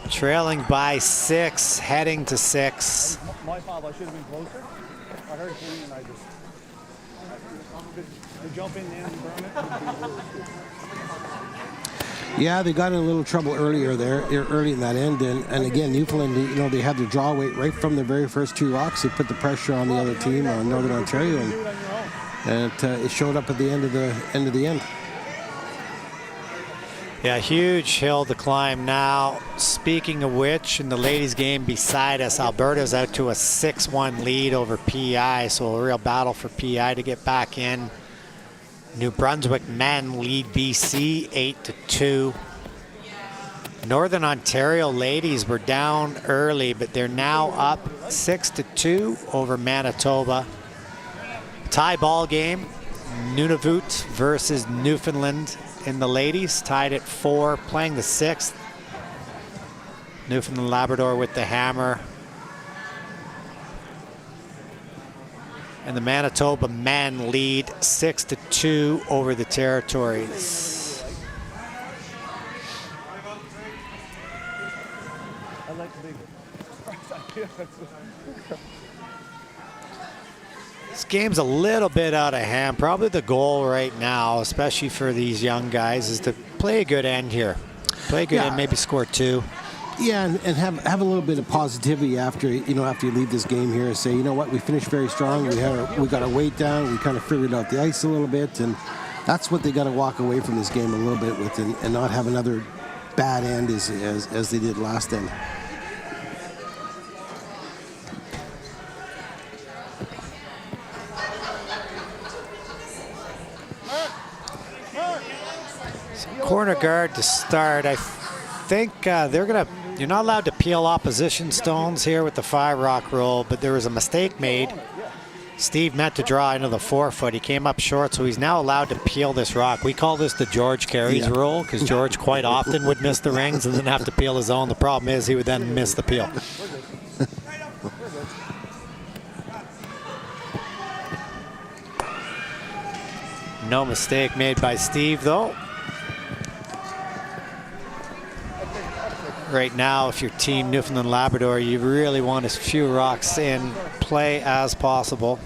Speaker 1: Trailing by 6, heading to 6.
Speaker 6: My fault, I should have been closer. I heard clean and I just... To jump in there and burn it would be really
Speaker 2: Yeah, they got in a little trouble earlier there, early in that end. And again, Newfoundland, you know, they had their draw weight right from the very first 2 rocks. They put the pressure on the other team, on Northern Ontario, and it showed up at the end of the end.
Speaker 1: Yeah, huge hill to climb now. Speaking of which, in the ladies' game beside us, Alberta's out to a 6-1 lead over PEI, so a real battle for PEI to get back in. New Brunswick men lead BC 8-2. Northern Ontario ladies were down early, but they're now up 6-2 over Manitoba. Tie ball game, Nunavut versus Newfoundland in the ladies, tied at 4, playing the 6th. Newfoundland Labrador with the hammer. And the Manitoba men lead 6-2 over the Territories.
Speaker 6: I like the big...
Speaker 1: This game's a little bit out of hand. Probably the goal right now, especially for these young guys, is to play a good end here. Play a good end, maybe score 2.
Speaker 2: Yeah, and have a little bit of positivity after you leave this game here. Say, you know what, we finished very strong. We got our weight down. We kind of figured out the ice a little bit, and that's what they got to walk away from this game a little bit with, and not have another bad end as they did last end.
Speaker 1: Corner guard to start. I think you're not allowed to peel opposition stones here with the 5-rock rule, but there was a mistake made. Steve meant to draw into the 4-foot. He came up short, so he's now allowed to peel this rock. We call this the George Carey's rule, because George quite often would miss the rings and then have to peel his own. The problem is he would then miss the peel. No mistake made by Steve, though. Right now, if you're Team Newfoundland Labrador, you really want as few rocks in play as possible.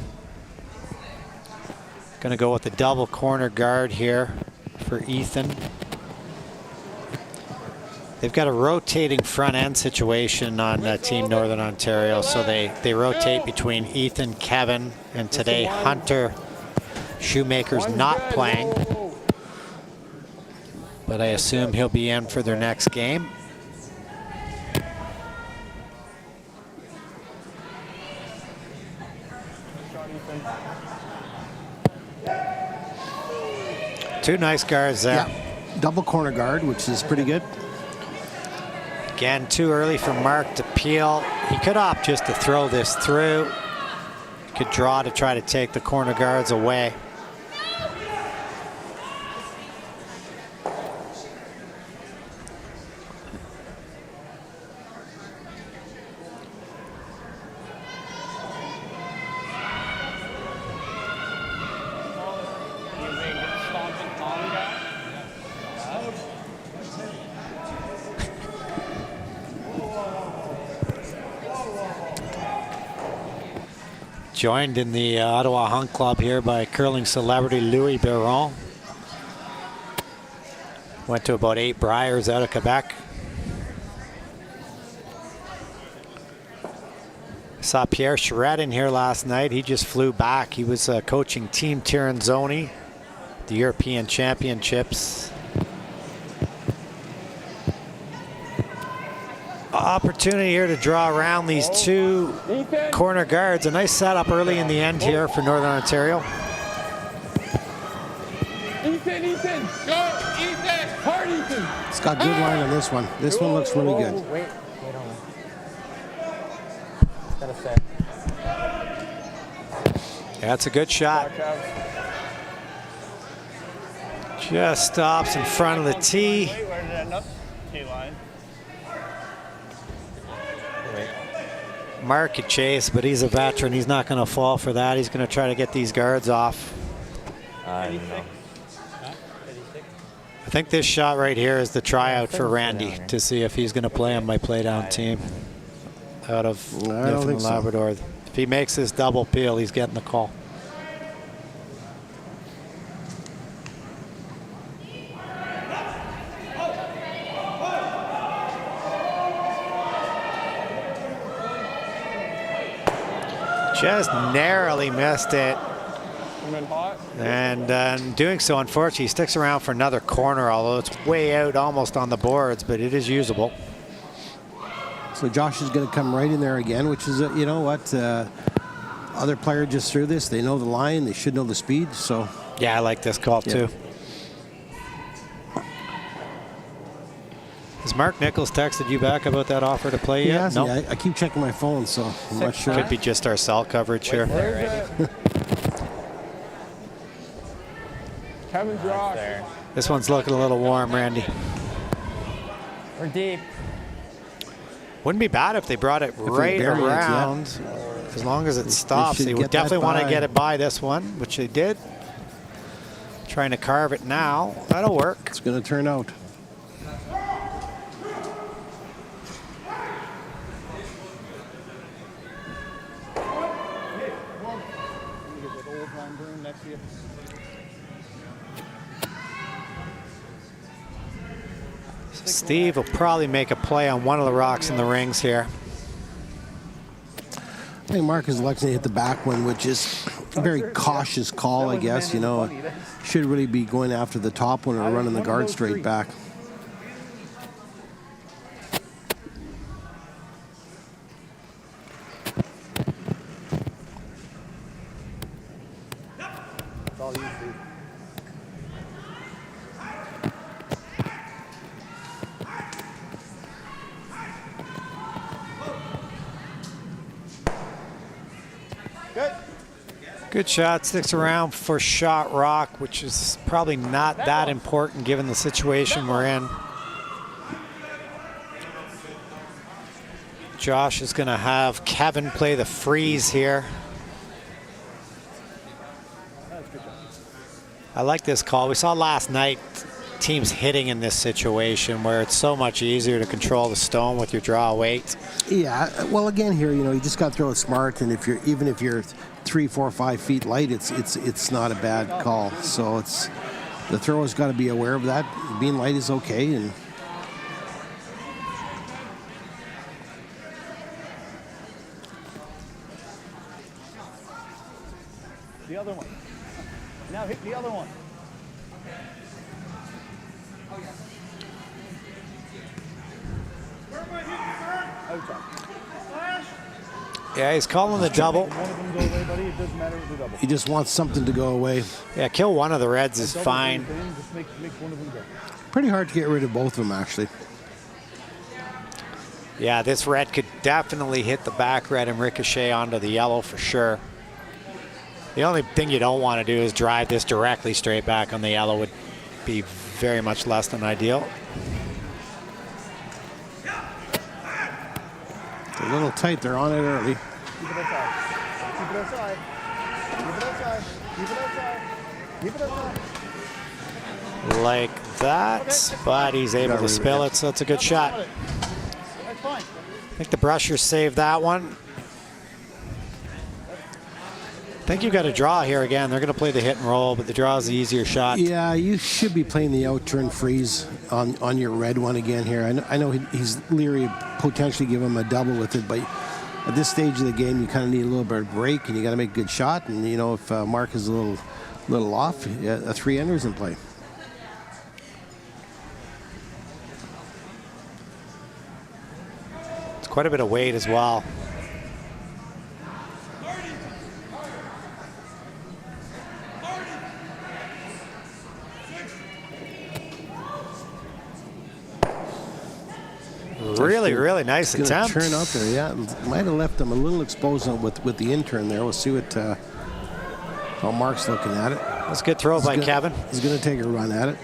Speaker 1: Gonna go with the double corner guard here for Ethan. They've got a rotating front end situation on Team Northern Ontario, so they rotate between Ethan, Kevin, and today Hunter Shoemaker's not playing. But I assume he'll be in for their next game. Two nice guards there.
Speaker 2: Yeah. Double corner guard, which is pretty good.
Speaker 1: Again, too early for Mark to peel. He could opt just to throw this through. He could draw to try to take the corner guards away. Joined in the Ottawa Hunt Club here by curling celebrity Louis Biron. Went to about 8 Briars out of Quebec. Saw Pierre Charette in here last night. He just flew back. He was coaching Team Tiranzoni, the European Championships. Opportunity here to draw around these two corner guards. A nice setup early in the end here for Northern Ontario.
Speaker 4: Ethan, go, Ethan, hard Ethan.
Speaker 2: It's got good line on this one. This one looks really good.
Speaker 7: Wait on it. Gotta set.
Speaker 1: Yeah, that's a good shot. Just stops in front of the tee.
Speaker 6: Where did it end up? T-line.
Speaker 1: Mark could chase, but he's a veteran. He's not going to fall for that. He's going to try to get these guards off.
Speaker 7: I
Speaker 1: think this shot right here is the tryout for Randy to see if he's going to play on my play-down team out of Newfoundland and Labrador. If he makes this double peel, he's getting the call. Just narrowly missed it. And in doing so, unfortunately, he sticks around for another corner, although it's way out almost on the boards, but it is usable.
Speaker 2: So Josh is going to come right in there again, which is, you know what, other player just threw this. They know the line. They should know the speed. So
Speaker 1: yeah, I like this call too. Has Mark Nichols texted you back about that offer to play yet?
Speaker 2: No. I keep checking my phone, so I'm not sure.
Speaker 1: Could be just our cell coverage here.
Speaker 4: Kevin's rock.
Speaker 1: This one's looking a little warm, Randy.
Speaker 7: We're deep.
Speaker 1: Wouldn't be bad if they brought it right around. As long as it stops. They would definitely want to get it by this one, which they did. Trying to carve it now. That'll work.
Speaker 2: It's going to turn out.
Speaker 1: Steve will probably make a play on one of the rocks in the rings here.
Speaker 2: I think Mark is electing to hit the back one, which is a very cautious call, I guess. You know, should really be going after the top one or running the guard straight back.
Speaker 1: Good shot, sticks around for shot rock, which is probably not that important given the situation we're in. Josh is going to have Kevin play the freeze here. I like this call. We saw last night teams hitting in this situation where it's so much easier to control the stone with your draw weight.
Speaker 2: Yeah, well, again here, you know, you just got to throw it smart, and if you're 3, 4, 5 feet light, it's not a bad call. So it's the thrower's got to be aware of that. Being light is okay, and
Speaker 6: the other one. Now hit the other one.
Speaker 1: Yeah, he's calling the double.
Speaker 6: One of them go away, buddy. It doesn't matter with the double.
Speaker 2: he just wants something to go away.
Speaker 1: Yeah, kill one of the reds is fine.
Speaker 6: Just make one of them go.
Speaker 2: Pretty hard to get rid of both of them, actually.
Speaker 1: Yeah, this red could definitely hit the back red and ricochet onto the yellow for sure. The only thing you don't want to do is drive this directly straight back on the yellow. Would be very much less than ideal.
Speaker 2: It's a little tight. They're on it early.
Speaker 6: Keep it outside. Keep it outside. Keep it outside. Keep it outside. Keep it outside.
Speaker 1: Like that, but he's able to spill it, so it's a good shot.
Speaker 6: That's fine.
Speaker 1: I think the Brushers saved that one. think you got a draw here again. They're going to play the hit and roll, but the draw is the easier shot.
Speaker 2: Yeah, you should be playing the out-turn freeze on your red one again here. I know he's leery of potentially give him a double with it, but at this stage of the game, you kind of need a little bit of break, and you got to make a good shot. And you know, if Mark is a little off, yeah, a 3-ender's in play.
Speaker 1: It's quite a bit of weight as well. Really nice attempt.
Speaker 2: Turn out there, yeah. Might have left him a little exposed with the intern there. We'll see what how Mark's looking at it.
Speaker 1: That's a good throw by Kevin.
Speaker 2: He's going to take a run at it.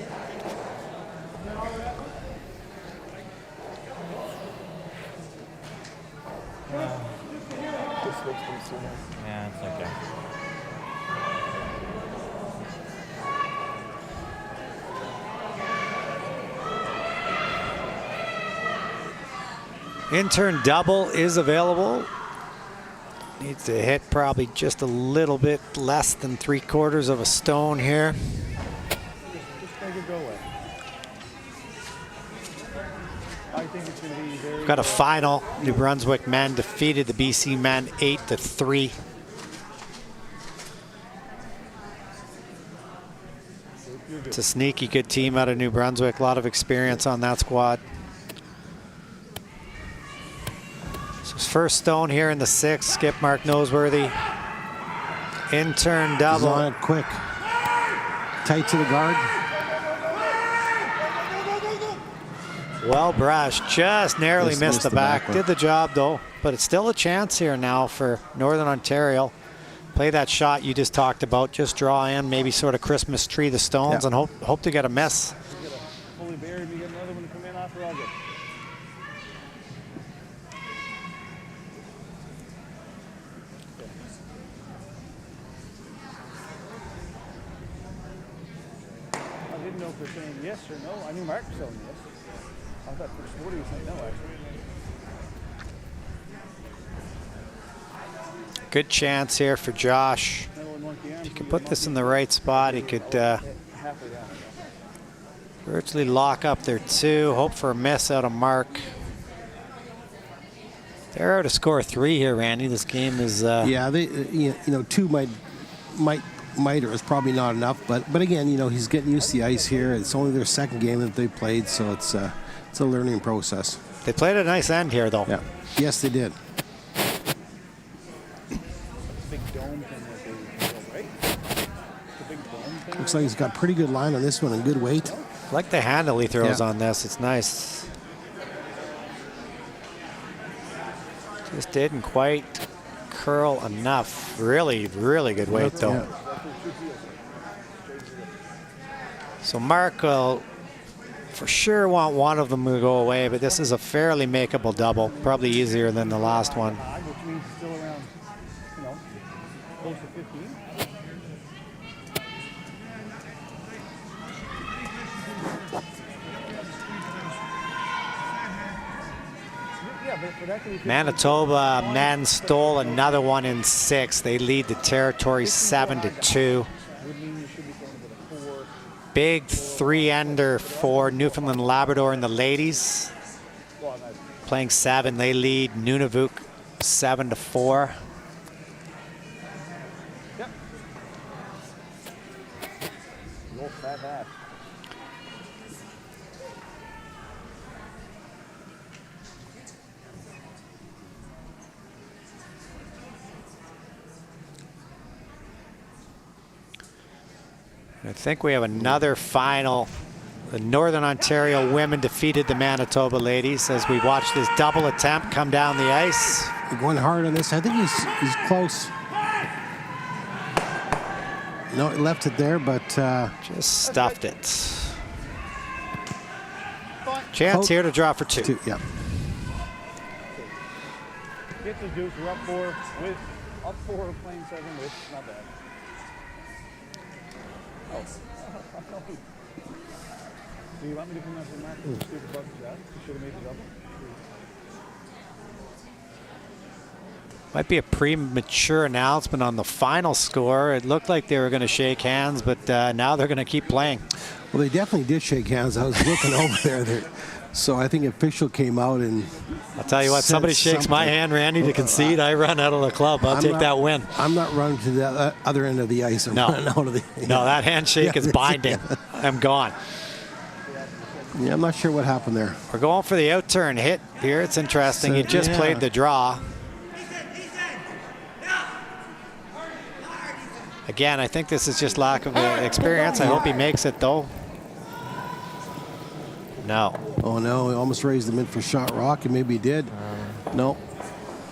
Speaker 7: Yeah, it's okay.
Speaker 1: Intern double is available. Needs to hit probably just a little bit less than 3/4 of a stone here.
Speaker 6: Just make it go away. I think it's going to be very.
Speaker 1: Got a final. New Brunswick men defeated the BC men 8-3. It's a sneaky good team out of New Brunswick. A lot of experience on that squad. So his first stone here in the 6th. Skip Mark Noseworthy. Intern double.
Speaker 2: He's on it quick. Tight to the guard.
Speaker 1: Well brushed, just narrowly missed the back.
Speaker 2: one.
Speaker 1: Did the job though, but it's still a chance here now for Northern Ontario. Play that shot you just talked about, just draw in, maybe sort of Christmas tree the stones, and hope to get a miss.
Speaker 6: You get a fully buried, you get another one to come in after all good. I didn't know if they're saying yes or no. I knew Mark was saying yes. I thought for Sporty was saying no, actually.
Speaker 1: Good chance here for Josh. If he could put this in the right spot, he could virtually lock up there too. Hope for a miss out of Mark. They're out to score 3 here, Randy. This game is.
Speaker 2: Yeah, they you know 2 might or is probably not enough, but again, you know, he's getting used to the ice here. It's only their 2nd game that they played, so it's a learning process.
Speaker 1: They played a nice end here, though.
Speaker 2: Yeah. Yes, they did. Looks like he's got pretty good line on this one and good weight.
Speaker 1: I like the handle he throws on this. It's nice. Just didn't quite curl enough. Really good weight, though.
Speaker 2: Yeah.
Speaker 1: So Mark will for sure want one of them to go away, but this is a fairly makeable double. Probably easier than the last one.
Speaker 6: Which means still around, you know, close to 15.
Speaker 1: Manitoba men stole another one in 6. They lead the territory 7-2. Big 3-ender for Newfoundland Labrador in the ladies. Playing 7, they lead Nunavut 7-4.
Speaker 6: Yep. Roll fat ass.
Speaker 1: I think we have another final. The Northern Ontario women defeated the Manitoba ladies as we watch this double attempt come down the ice.
Speaker 2: They're going hard on this. I think he's close. No, he left it there, but
Speaker 1: just stuffed it. Chance here to draw for 2.
Speaker 2: Yeah.
Speaker 6: Get the Dukes. We're up 4 playing 7 with not bad. Oh. Do you want me to come out for Mark and do the bucket shot? You should have made the double.
Speaker 1: Might be a premature announcement on the final score. It looked like they were going to shake hands, but now they're going to keep playing.
Speaker 2: Well, they definitely did shake hands. I was looking over there. So I think official came out and
Speaker 1: I'll tell you what, somebody shakes my hand, Randy, to concede, I run out of the club. I'll take that win.
Speaker 2: I'm not running to the other end of the ice. I'm running out of the...
Speaker 1: No, that handshake is binding. I'm gone.
Speaker 2: Yeah, I'm not sure what happened there.
Speaker 1: We're going for the out-turn hit here. It's interesting. He just played the draw. Again, I think this is just lack of experience. I hope he makes it, though. No.
Speaker 2: Oh, no. He almost raised him in for shot rock, and maybe he did. No.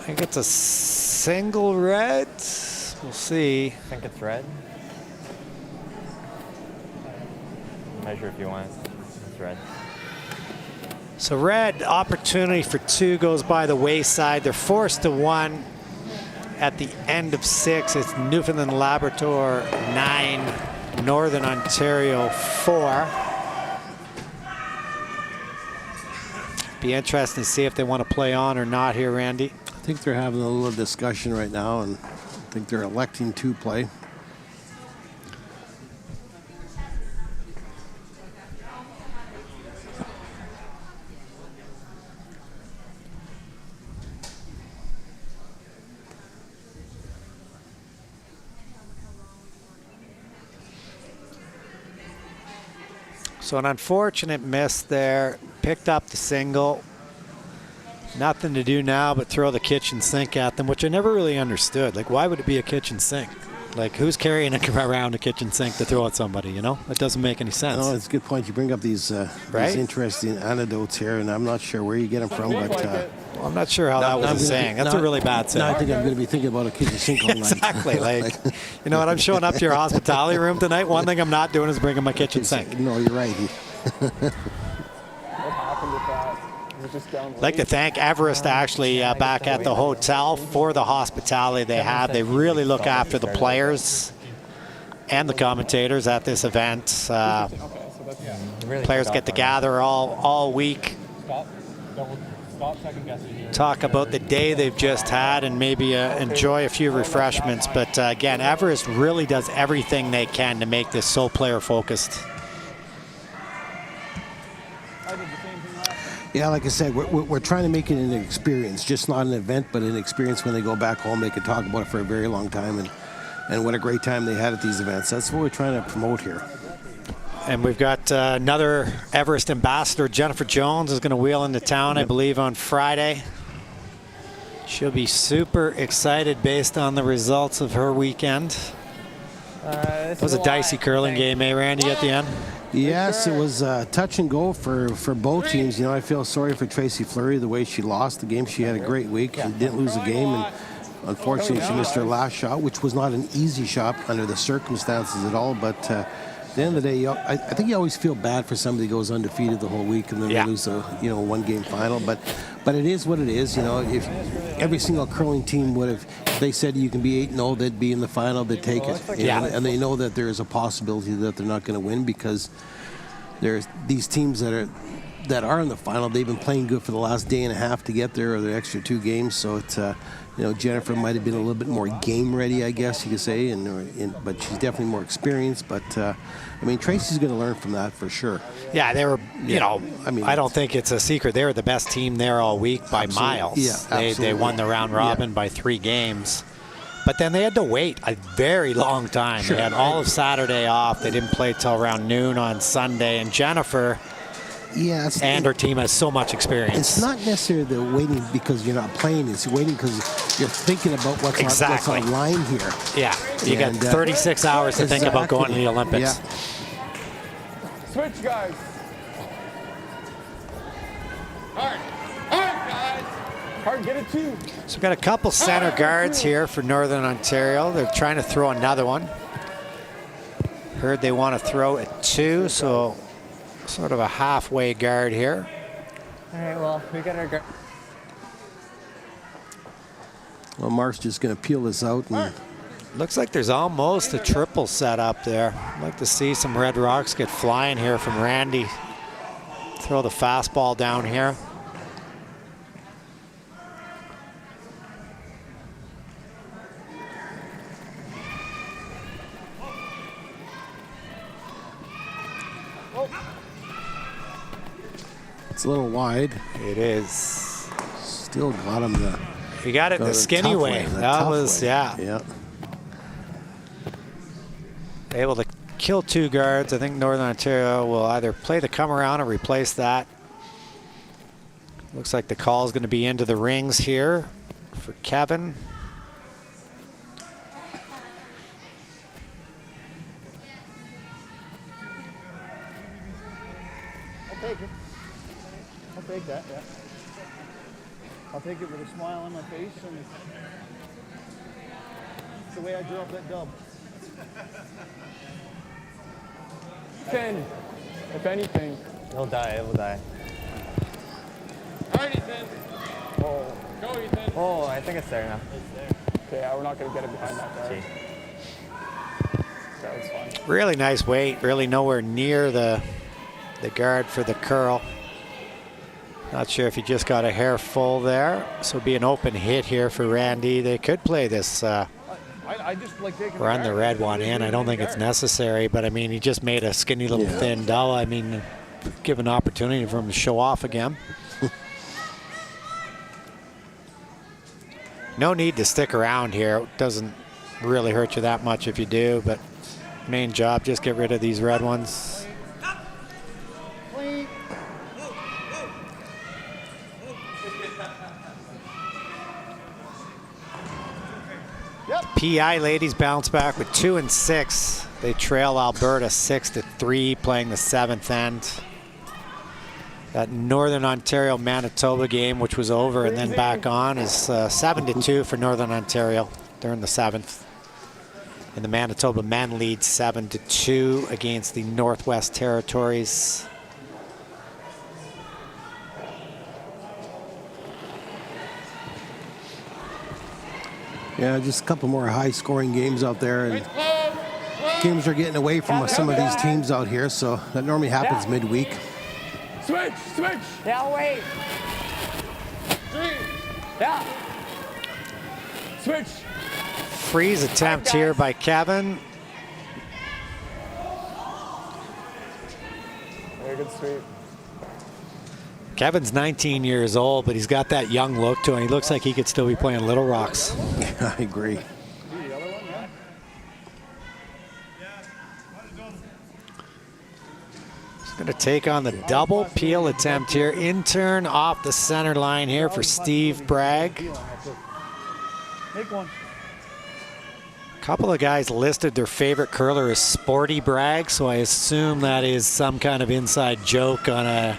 Speaker 1: I think it's a single red. We'll see.
Speaker 7: I think it's red. Measure if you want. It's red.
Speaker 1: So red, opportunity for 2 goes by the wayside. They're forced to 1 at the end of 6. It's Newfoundland Labrador 9, Northern Ontario 4. Be interesting to see if they want to play on or not here, Randy.
Speaker 2: I think they're having a little discussion right now, and I think they're electing to play.
Speaker 1: So an unfortunate miss there. Picked up the single. Nothing to do now but throw the kitchen sink at them, which I never really understood. Like, why would it be a kitchen sink? Like, who's carrying around a kitchen sink to throw at somebody, you know? That doesn't make any sense.
Speaker 2: No, it's a good point. You bring up these interesting anecdotes here, and I'm not sure where you get them from, but...
Speaker 1: well, I'm not sure how that was a saying. That's a really bad saying.
Speaker 2: No, I think I'm going to be thinking about a kitchen sink all night.
Speaker 1: Exactly. Like, you know what? I'm showing up to your hospitality room tonight. One thing I'm not doing is bringing my kitchen sink.
Speaker 2: No, you're right.
Speaker 4: What happened with that? Was it just down
Speaker 1: I'd like to thank Everest actually back at the hotel for the hospitality they have. They really look after the players and the commentators at this event. Players get to gather all week, talk about the day they've just had, and maybe enjoy a few refreshments. But again, Everest really does everything they can to make this so player focused.
Speaker 2: Yeah, like I said, we're trying to make it an experience, just not an event, but an experience when they go back home. They can talk about it for a very long time, and what a great time they had at these events. That's what we're trying to promote here.
Speaker 1: And we've got another Everest ambassador. Jennifer Jones is going to wheel into town, I believe, on Friday. She'll be super excited based on the results of her weekend. It was a dicey curling game, eh, Randy, at the end?
Speaker 2: Yes, it was touch and go for both teams. You know, I feel sorry for Tracy Fleury, the way she lost the game. She had a great week. She didn't lose the game, and unfortunately she missed her last shot, which was not an easy shot under the circumstances at all. But at the end of the day, I think you always feel bad for somebody who goes undefeated the whole week and then they lose a one-game final. But it is what it is. You know, if every single curling team would have, if they said you can be 8-0, they'd be in the final, they'd take it. And they know that there is a possibility that they're not going to win because there's these teams that are in the final. They've been playing good for the last day and a half to get there, or the extra 2 games. So it's Jennifer might have been a little bit more game ready, I guess you could say, but she's definitely more experienced. But I mean, Tracy's going to learn from that for sure.
Speaker 1: Yeah, they were. I don't think it's a secret. They were the best team there all week by miles.
Speaker 2: Yeah,
Speaker 1: they won the round robin by 3 games. But then they had to wait a very long time. Sure. They had all of Saturday off. They didn't play till around noon on Sunday. And Jennifer and her team has so much experience.
Speaker 2: It's not necessarily the waiting because you're not playing. It's waiting because you're thinking about what's on line here.
Speaker 1: Yeah, you got 36 hours to think about going to the Olympics.
Speaker 2: Yeah.
Speaker 4: Switch, guys. Hard, guys. Hard, get it 2.
Speaker 1: So we've got a couple center guards here for Northern Ontario. They're trying to throw another one. Heard they want to throw at 2, so sort of a halfway guard here.
Speaker 5: All right, well, we got our guard.
Speaker 2: Well, Mark's just going to peel this out. And
Speaker 1: looks like there's almost a triple set up there. I'd like to see some red rocks get flying here from Randy. Throw the fastball down here.
Speaker 2: It's a little wide.
Speaker 1: It is.
Speaker 2: Still got him the.
Speaker 1: He got it the skinny
Speaker 2: tough
Speaker 1: way.
Speaker 2: the
Speaker 1: That
Speaker 2: tough
Speaker 1: was,
Speaker 2: way.
Speaker 1: yeah.
Speaker 2: Yeah.
Speaker 1: Able to kill 2 guards. I think Northern Ontario will either play the come around or replace that. Looks like the call is going to be into the rings here for Kevin.
Speaker 6: I'll take it. I'll take that, yeah. I'll take it with a smile on my face, and it's the way I drew up that dub.
Speaker 4: Ethan, if anything.
Speaker 7: He'll die, he'll die.
Speaker 4: All right, Ethan. Oh. Go, Ethan.
Speaker 7: Oh, I think it's there now.
Speaker 4: Okay, yeah, we're not going to get it behind that guard. That was fine.
Speaker 1: Really nice weight. Really nowhere near the guard for the curl. Not sure if he just got a hair full there. So it'll be an open hit here for Randy. They could play this
Speaker 6: I just like taking
Speaker 1: run the red one in. I don't think it's necessary, but I mean, he just made a skinny little thin double. I mean, give an opportunity for him to show off again. No need to stick around here. It doesn't really hurt you that much if you do, but main job, just get rid of these red ones. PI ladies bounce back with 2 and 6. They trail Alberta 6-3, playing the 7th end. That Northern Ontario Manitoba game, which was over and then back on, is 7-2 for Northern Ontario. They're in the 7th. And the Manitoba men lead 7-2 against the Northwest Territories.
Speaker 2: Yeah, just a couple more high-scoring games out there, and games are getting away from some of these teams out here. So that normally happens midweek.
Speaker 4: Switch, switch.
Speaker 5: Yeah, wait.
Speaker 4: 3.
Speaker 5: Yeah.
Speaker 4: Switch.
Speaker 1: Freeze attempt here by Kevin.
Speaker 4: Very good sweep.
Speaker 1: Kevin's 19 years old, but he's got that young look to him. He looks like he could still be playing Little Rocks.
Speaker 2: I agree.
Speaker 1: He's going to take on the double peel attempt here. In-turn off the center line here for Steve Bragg.
Speaker 6: Make one.
Speaker 1: A couple of guys listed their favorite curler as Sporty Bragg, so I assume that is some kind of inside joke on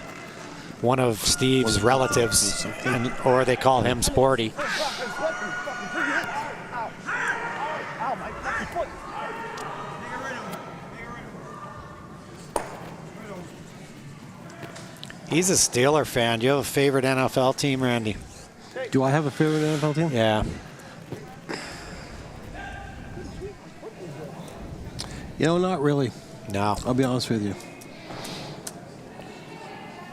Speaker 1: one of Steve's relatives, or they call him Sporty. He's a Steeler fan. Do you have a favorite NFL team, Randy?
Speaker 2: Do I have a favorite NFL team?
Speaker 1: Yeah.
Speaker 2: You know, not really.
Speaker 1: No.
Speaker 2: I'll be honest with you.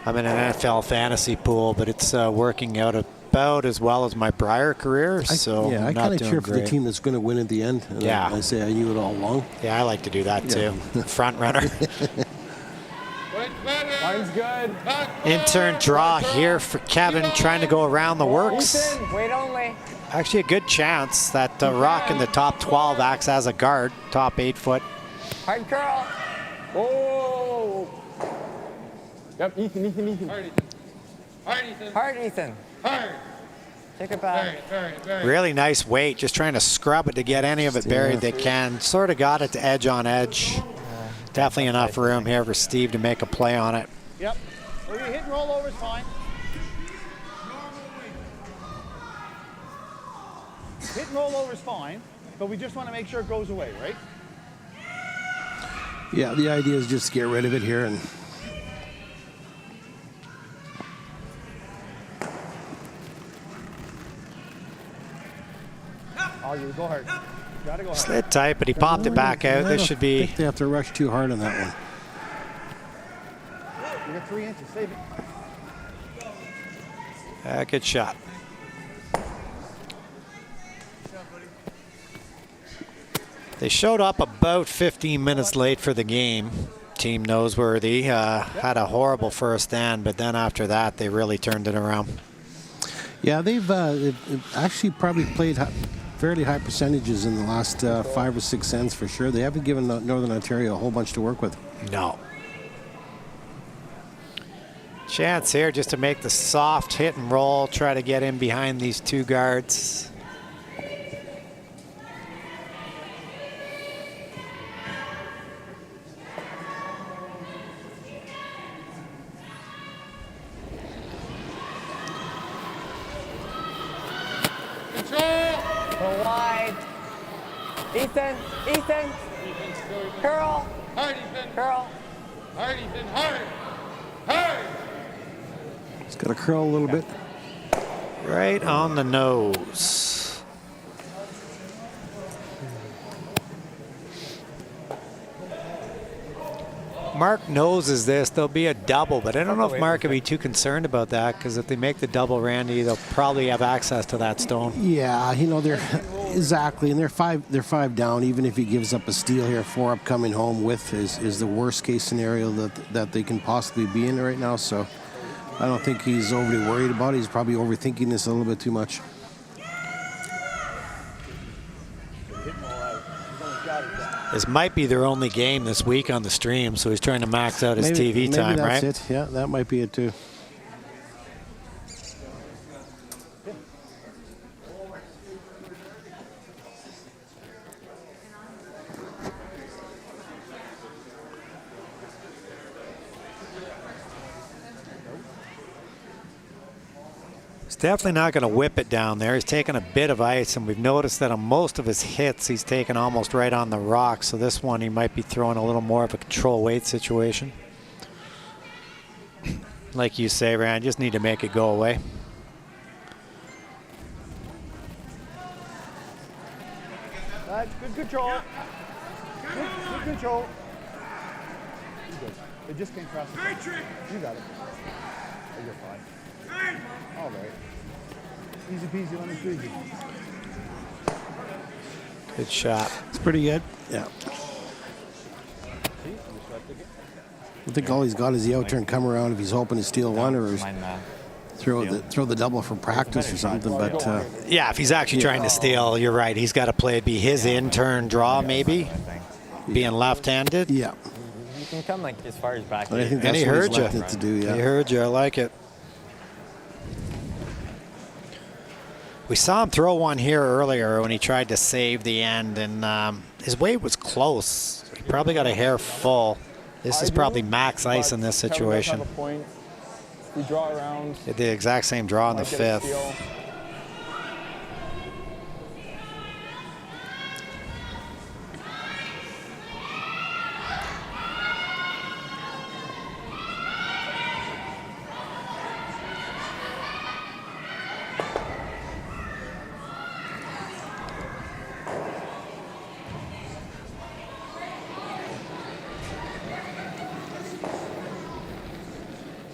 Speaker 1: I'm in an NFL fantasy pool, but it's working out about as well as my prior career. So
Speaker 2: I
Speaker 1: not
Speaker 2: kind of
Speaker 1: doing
Speaker 2: cheer for the
Speaker 1: great.
Speaker 2: team that's going to win at the end. And
Speaker 1: Yeah.
Speaker 2: I say I knew it all along.
Speaker 1: Yeah, I like to do that too. Front runner.
Speaker 4: Line's good.
Speaker 1: In-turn draw here for Kevin, trying to go around the works.
Speaker 5: Ethan, wait only.
Speaker 1: Actually, a good chance that Rock in the top 12 acts as a guard, top 8 foot.
Speaker 5: Hard curl.
Speaker 4: Oh. Yep, Ethan.
Speaker 3: Hard, Ethan. Hard, Ethan.
Speaker 5: Hard, Ethan.
Speaker 3: Hard.
Speaker 5: Take it back.
Speaker 3: Very.
Speaker 1: Really nice weight, just trying to scrub it to get any of it buried they can. Sort of got it to edge on edge. Definitely enough room here for Steve to make a play on it.
Speaker 6: Yep. Well, you hit and roll over is fine. Hit and roll over is fine, but we just want to make sure it goes away, right?
Speaker 2: Yeah, the idea is just to get rid of it here. And
Speaker 6: Argue, go hard. Gotta go hard.
Speaker 1: Slid tight, but he popped it back out. This should
Speaker 2: I
Speaker 1: be
Speaker 2: think they have to rush too hard on that one.
Speaker 6: You got 3 inches, save it.
Speaker 1: a good shot. They showed up about 15 minutes late for the game. team, Noseworthy, had a horrible first stand, but then after that, they really turned it around.
Speaker 2: Yeah, they've actually probably played fairly high percentages in the last 5 or 6 ends for sure. They haven't given Northern Ontario a whole bunch to work with.
Speaker 1: No. Chance here just to make the soft hit and roll, try to get in behind these two guards.
Speaker 5: Go wide. Ethan. Curl.
Speaker 3: Hard, Ethan.
Speaker 5: Curl.
Speaker 3: Hard, Ethan. Hard. Hard.
Speaker 2: It's got to curl a little bit.
Speaker 1: Right on the nose. Mark noses this. There'll be a double, but I don't know if Mark would be too concerned about that, because if they make the double, Randy, they'll probably have access to that stone.
Speaker 2: Yeah, you know, they're exactly, and they're five down. Even if he gives up a steal here, 4 up coming home with is the worst case scenario that they can possibly be in right now. So I don't think he's overly worried about it. He's probably overthinking this a little bit too much.
Speaker 1: This might be their only game this week on the stream, so he's trying to max out his TV time, right?
Speaker 2: Maybe that's it. Yeah, that might be it too.
Speaker 1: He's definitely not going to whip it down there. He's taking a bit of ice, and we've noticed that on most of his hits, he's taken almost right on the rock. So this one, he might be throwing a little more of a control weight situation. Like you say, Rand, just need to make it go away.
Speaker 6: Good control. Good control. You good. It just came across the top. You got it. Oh, you're fine. All right. Easy peasy, lemon squeezy.
Speaker 1: Good shot.
Speaker 2: It's pretty good. Yeah. I think all he's got is the outturn come around if he's hoping to steal one, or throw the double for practice or something. But
Speaker 1: yeah, if he's actually trying to steal, you're right. He's got to play it be his in-turn draw, maybe, being left-handed.
Speaker 2: Yeah.
Speaker 7: You can come like as far as back.
Speaker 2: But I think that's
Speaker 1: he
Speaker 2: what
Speaker 1: heard
Speaker 2: he's
Speaker 1: you.
Speaker 2: left it to do. Yeah.
Speaker 1: He heard you. I like it. We saw him throw one here earlier when he tried to save the end, and his weight was close. He probably got a hair full. This is probably max ice in this situation.
Speaker 4: We draw around.
Speaker 1: Did the exact same draw in the fifth.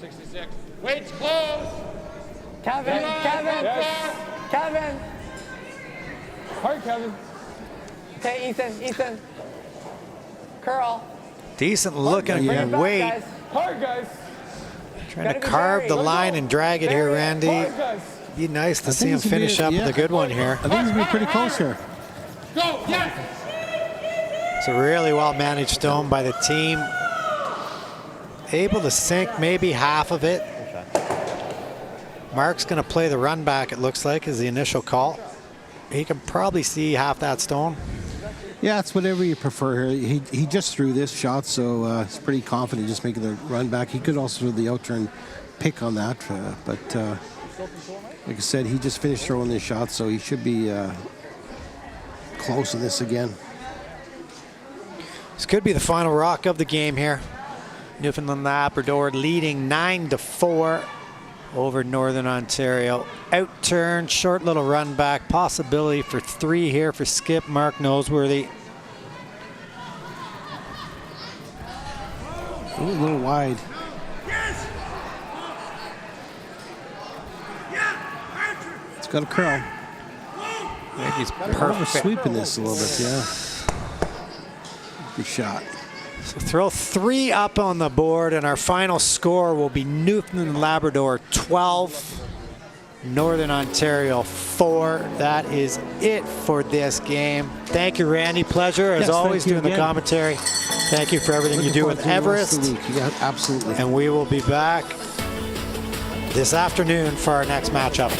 Speaker 3: 66. Weight's close.
Speaker 5: Kevin.
Speaker 4: Yes.
Speaker 5: Kevin.
Speaker 4: Hard, Kevin.
Speaker 5: Okay, Ethan. Curl.
Speaker 1: Decent looking
Speaker 5: Bring it back,
Speaker 1: weight.
Speaker 5: guys.
Speaker 4: Hard, guys.
Speaker 1: Trying to
Speaker 5: Gotta be
Speaker 1: carve the
Speaker 5: very-
Speaker 1: line and drag it here, Randy.
Speaker 4: Hard, guys.
Speaker 1: Be nice to
Speaker 2: I
Speaker 1: see
Speaker 2: think
Speaker 1: him
Speaker 2: this would be-
Speaker 1: finish up with
Speaker 2: yeah.
Speaker 1: a good one here.
Speaker 2: I think he's gonna be pretty close here.
Speaker 3: Go, yes.
Speaker 1: It's a really well managed stone by the team. Able to sink maybe half of it. Mark's going to play the run back, it looks like, is the initial call. He can probably see half that stone.
Speaker 2: Yeah, it's whatever you prefer here. He just threw this shot, so he's pretty confident just making the run back. He could also do the outturn pick on that, but like I said, he just finished throwing this shot, so he should be close in this again.
Speaker 1: This could be the final rock of the game here. Newfoundland Labrador leading 9-4 over Northern Ontario. Outturn, short little run back, possibility for 3 here for Skip Mark Noseworthy.
Speaker 2: Ooh, a little wide. It's got a curl.
Speaker 1: I think he's
Speaker 2: Perfect.
Speaker 1: perfect.
Speaker 2: Sweeping this a little bit, yeah. Good shot.
Speaker 1: So throw 3 up on the board, and our final score will be Newfoundland and Labrador 12, Northern Ontario 4. That is it for this game. Thank you, Randy. Pleasure, as always, doing the commentary. Thank you for everything you do with Everest.
Speaker 2: Yeah, absolutely.
Speaker 1: And we will be back this afternoon for our next matchup.